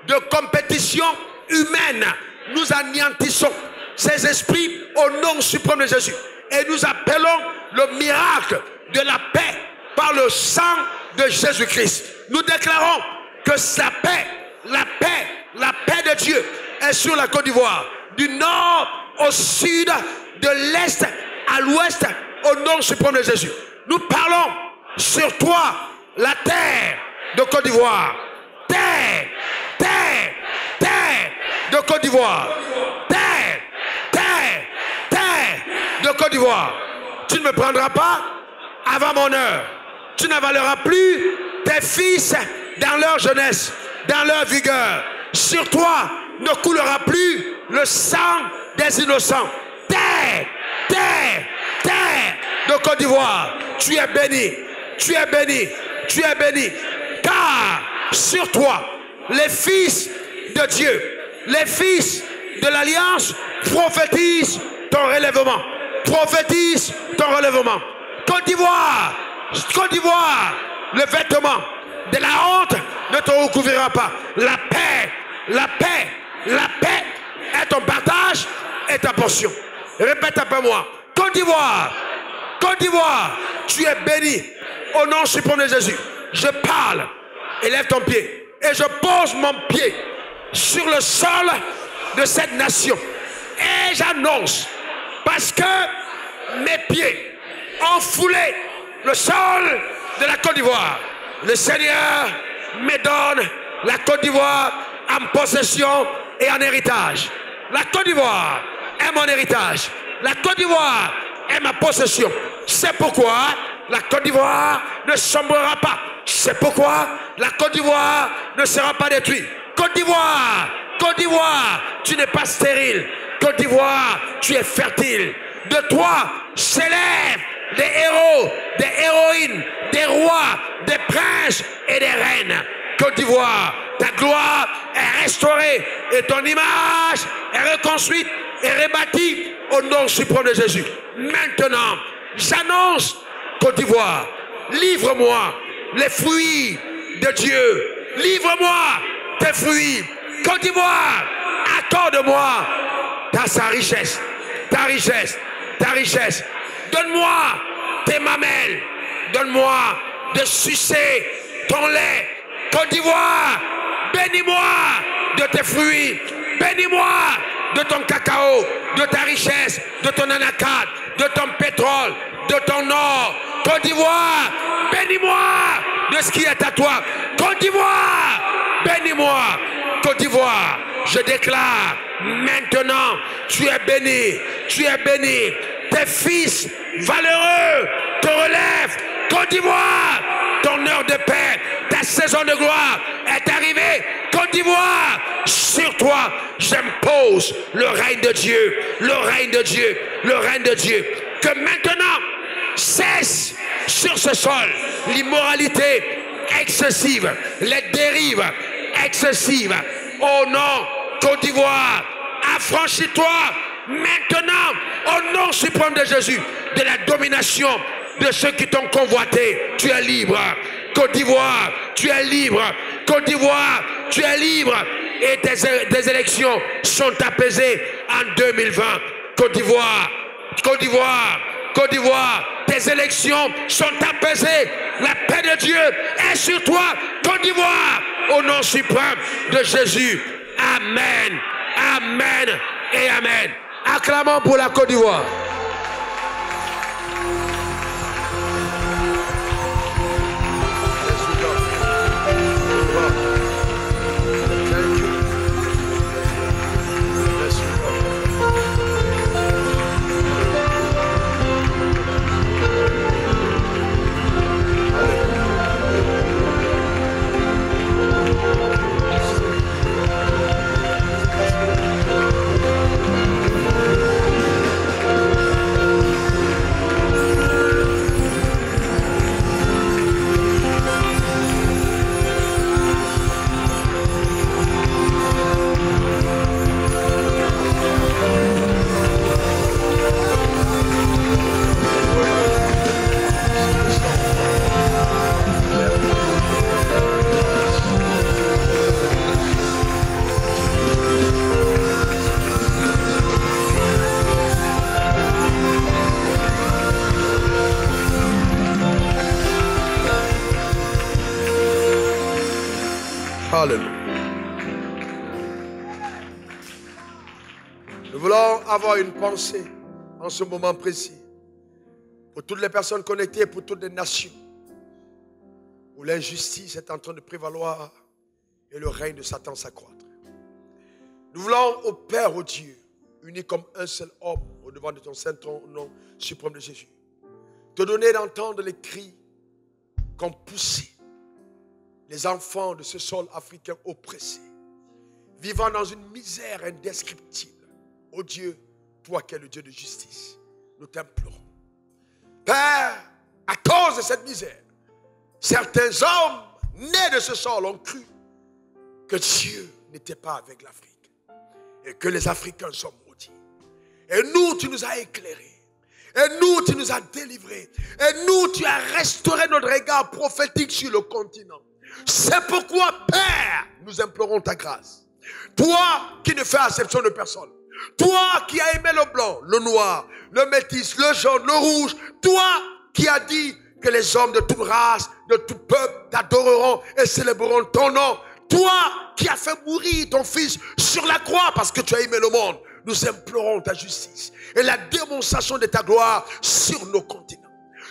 de compétition humaine. Nous anéantissons ces esprits au nom suprême de Jésus. Et nous appelons le miracle de la paix par le sang de Jésus-Christ. Nous déclarons que la paix de Dieu est sur la Côte d'Ivoire, du nord au sud, de l'est à l'ouest, au nom suprême de Jésus. Nous parlons sur toi, la terre de Côte d'Ivoire. Terre de Côte d'Ivoire. Terre de Côte d'Ivoire. Tu ne me prendras pas avant mon heure. Tu n'avaleras plus tes fils dans leur jeunesse, dans leur vigueur. Sur toi ne coulera plus le sang des innocents. Terre de Côte d'Ivoire. Tu es béni. Car sur toi, les fils de Dieu, les fils de l'Alliance prophétisent ton relèvement. Côte d'Ivoire, le vêtement de la honte ne te recouvrira pas. La paix est ton partage et ta portion. Répète après moi. Côte d'Ivoire, tu es béni au nom suprême de Jésus. Je parle, élève ton pied et je pose mon pied sur le sol de cette nation et j'annonce, parce que mes pieds ont foulé le sol de la Côte d'Ivoire, le Seigneur me donne la Côte d'Ivoire en possession et en héritage. La Côte d'Ivoire est mon héritage. La Côte d'Ivoire est ma possession. C'est pourquoi la Côte d'Ivoire ne sombrera pas. C'est pourquoi la Côte d'Ivoire ne sera pas détruite. Côte d'Ivoire, tu n'es pas stérile. Côte d'Ivoire, tu es fertile. De toi s'élèvent des héros, des héroïnes, des rois, des princes et des reines. Côte d'Ivoire, ta gloire est restaurée et ton image est reconstruite est rebâtie au nom suprême de Jésus. Maintenant, j'annonce Côte d'Ivoire, livre-moi les fruits de Dieu. Livre-moi tes fruits. Côte d'Ivoire, accorde-moi sa richesse, ta richesse, ta richesse. Donne-moi tes mamelles. Donne-moi de sucer ton lait. Côte d'Ivoire, bénis-moi de tes fruits. Bénis-moi de ton cacao, de ta richesse, de ton anacarde, de ton pétrole, de ton or. Côte d'Ivoire, bénis-moi de ce qui est à toi. Côte d'Ivoire, bénis-moi. Côte d'Ivoire, je déclare maintenant, tu es béni, tu es béni. Tes fils valeureux te relèvent. Côte d'Ivoire, ton heure de paix, ta saison de gloire est arrivée. Côte d'Ivoire, sur toi, j'impose le règne de Dieu, le règne de Dieu, le règne de Dieu. Que maintenant cesse sur ce sol l'immoralité excessive, les dérives excessives. Oh non, Côte d'Ivoire, affranchis-toi maintenant au nom suprême de Jésus de la domination de ceux qui t'ont convoité. Tu es libre. Côte d'Ivoire, tu es libre. Côte d'Ivoire, tu es libre. Et tes élections sont apaisées en 2020. Côte d'Ivoire, Côte d'Ivoire, Côte d'Ivoire, tes élections sont apaisées. La paix de Dieu est sur toi. Côte d'Ivoire, au nom suprême de Jésus. Amen, amen et amen. Acclamons pour la Côte d'Ivoire. Alléluia. Nous voulons avoir une pensée en ce moment précis pour toutes les personnes connectées, pour toutes les nations où l'injustice est en train de prévaloir et le règne de Satan s'accroître. Nous voulons au Père, au Dieu, unis comme un seul homme au devant de ton saint nom suprême de Jésus, te donner d'entendre les cris qu'ont poussé les enfants de ce sol africain oppressé, vivant dans une misère indescriptible. Ô Dieu, toi qui es le Dieu de justice, nous t'implorons. Père, à cause de cette misère, certains hommes nés de ce sol ont cru que Dieu n'était pas avec l'Afrique et que les Africains sont maudits. Et nous, tu nous as éclairés. Et nous, tu nous as délivrés. Et nous, tu as restauré notre regard prophétique sur le continent. C'est pourquoi, Père, nous implorons ta grâce. Toi qui ne fais exception de personne. Toi qui as aimé le blanc, le noir, le métis, le jaune, le rouge. Toi qui as dit que les hommes de toute race, de tout peuple t'adoreront et célébreront ton nom. Toi qui as fait mourir ton fils sur la croix parce que tu as aimé le monde. Nous implorons ta justice et la démonstration de ta gloire sur nos continents.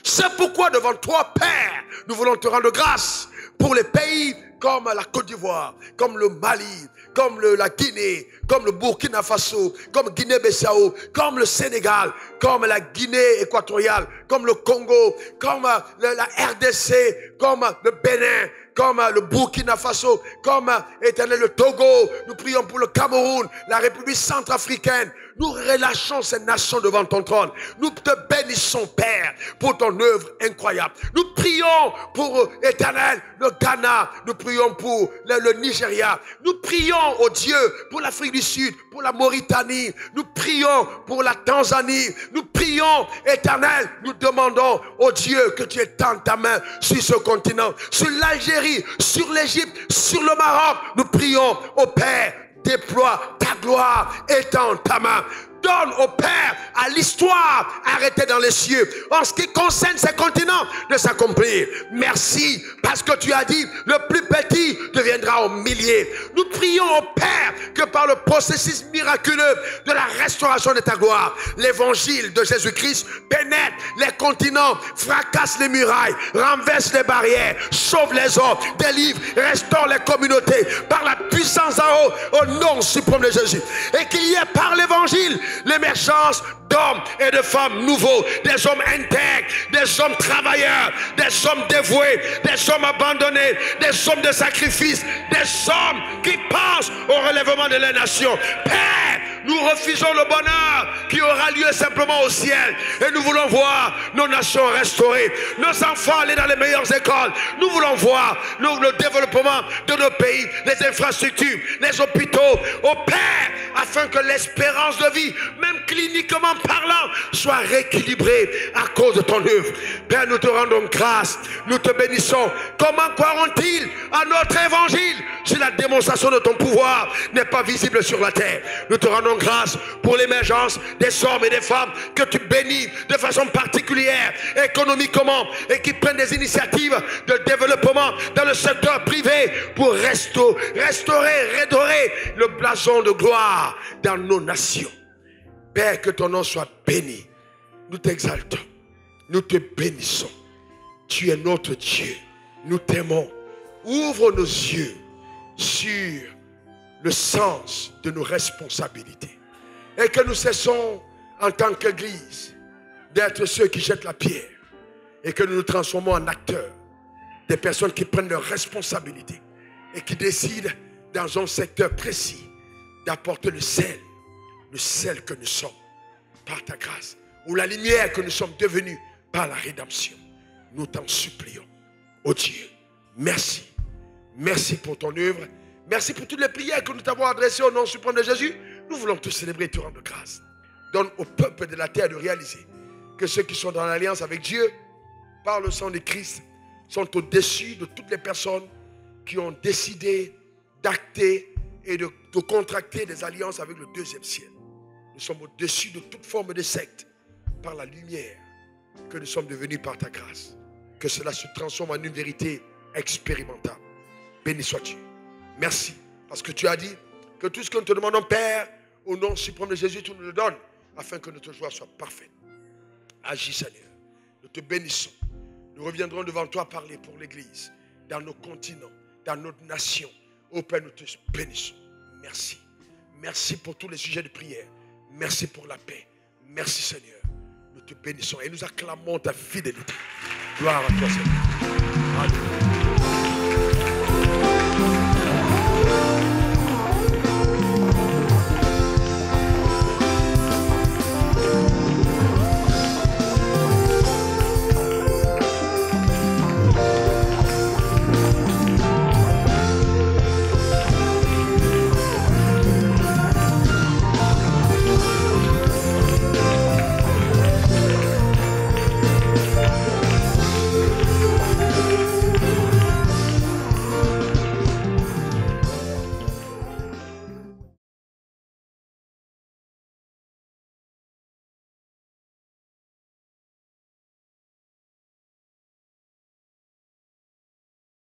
C'est pourquoi devant toi, Père, nous voulons te rendre grâce pour les pays comme la Côte d'Ivoire, comme le Mali, comme la Guinée, comme le Burkina Faso, comme Guinée-Bissau, comme le Sénégal, comme la Guinée équatoriale, comme le Congo, comme la RDC, comme le Bénin, comme le Burkina Faso, comme éternel le Togo. Nous prions pour le Cameroun, la République centrafricaine. Nous relâchons ces nations devant ton trône. Nous te bénissons, Père, pour ton œuvre incroyable. Nous prions pour éternel le Ghana. Nous prions prions pour le Nigeria. Nous prions au Dieu pour l'Afrique du Sud, pour la Mauritanie. Nous prions pour la Tanzanie. Nous prions, Éternel, nous demandons au Dieu que tu étendes ta main sur ce continent, sur l'Algérie, sur l'Égypte, sur le Maroc. Nous prions au Père, déploie ta gloire, étends ta main. Donne au Père à l'histoire arrêtée dans les cieux en ce qui concerne ces continents de s'accomplir. Merci parce que tu as dit le plus petit deviendra au millier. Nous prions au Père que par le processus miraculeux de la restauration de ta gloire, l'évangile de Jésus-Christ pénètre les continents, fracasse les murailles, renverse les barrières, sauve les hommes, délivre, restaure les communautés par la puissance en haut au nom suprême de Jésus. Et qu'il y ait par l'évangile l'émergence d'hommes et de femmes nouveaux, des hommes intègres, des hommes travailleurs, des hommes dévoués, des hommes abandonnés, des hommes de sacrifice, des hommes qui pensent au relèvement de la nation. Père, nous refusons le bonheur qui aura lieu simplement au ciel et nous voulons voir nos nations restaurées, nos enfants aller dans les meilleures écoles. Nous voulons voir le développement de nos pays, les infrastructures, les hôpitaux, au Père, afin que l'espérance de vie, même cliniquement parlant, soit rééquilibrée à cause de ton œuvre. Père, nous te rendons grâce, nous te bénissons. Comment croiront-ils à notre évangile si la démonstration de ton pouvoir n'est pas visible sur la terre? Nous te rendons grâce pour l'émergence des hommes et des femmes que tu bénis de façon particulière, économiquement, et qui prennent des initiatives de développement dans le secteur privé pour restaurer, redorer le blason de gloire dans nos nations. Père, que ton nom soit béni. Nous t'exaltons, nous te bénissons. Tu es notre Dieu, nous t'aimons. Ouvre nos yeux sur le sens de nos responsabilités et que nous cessons en tant qu'Église d'être ceux qui jettent la pierre et que nous nous transformons en acteurs, des personnes qui prennent leurs responsabilités et qui décident dans un secteur précis d'apporter le sel que nous sommes par ta grâce, ou la lumière que nous sommes devenus par la rédemption. Nous t'en supplions. Oh Dieu, merci. Merci pour ton œuvre. Merci pour toutes les prières que nous t'avons adressées au nom suprême de Jésus. Nous voulons te célébrer et te rendre grâce. Donne au peuple de la terre de réaliser que ceux qui sont dans l'alliance avec Dieu, par le sang de Christ, sont au-dessus de toutes les personnes qui ont décidé d'acter et de contracter des alliances avec le deuxième ciel. Nous sommes au-dessus de toute forme de secte par la lumière que nous sommes devenus par ta grâce. Que cela se transforme en une vérité expérimentable. Béni sois-tu. Merci parce que tu as dit que tout ce que nous te demandons, Père, au nom suprême de Jésus, tu nous le donnes afin que notre joie soit parfaite. Agis, Seigneur. Nous te bénissons. Nous reviendrons devant toi parler pour l'Église, dans nos continents, dans notre nation. Ô Père, nous te bénissons. Merci. Merci pour tous les sujets de prière. Merci pour la paix. Merci, Seigneur. Nous te bénissons et nous acclamons ta fidélité. Gloire à toi, Seigneur. Alléluia.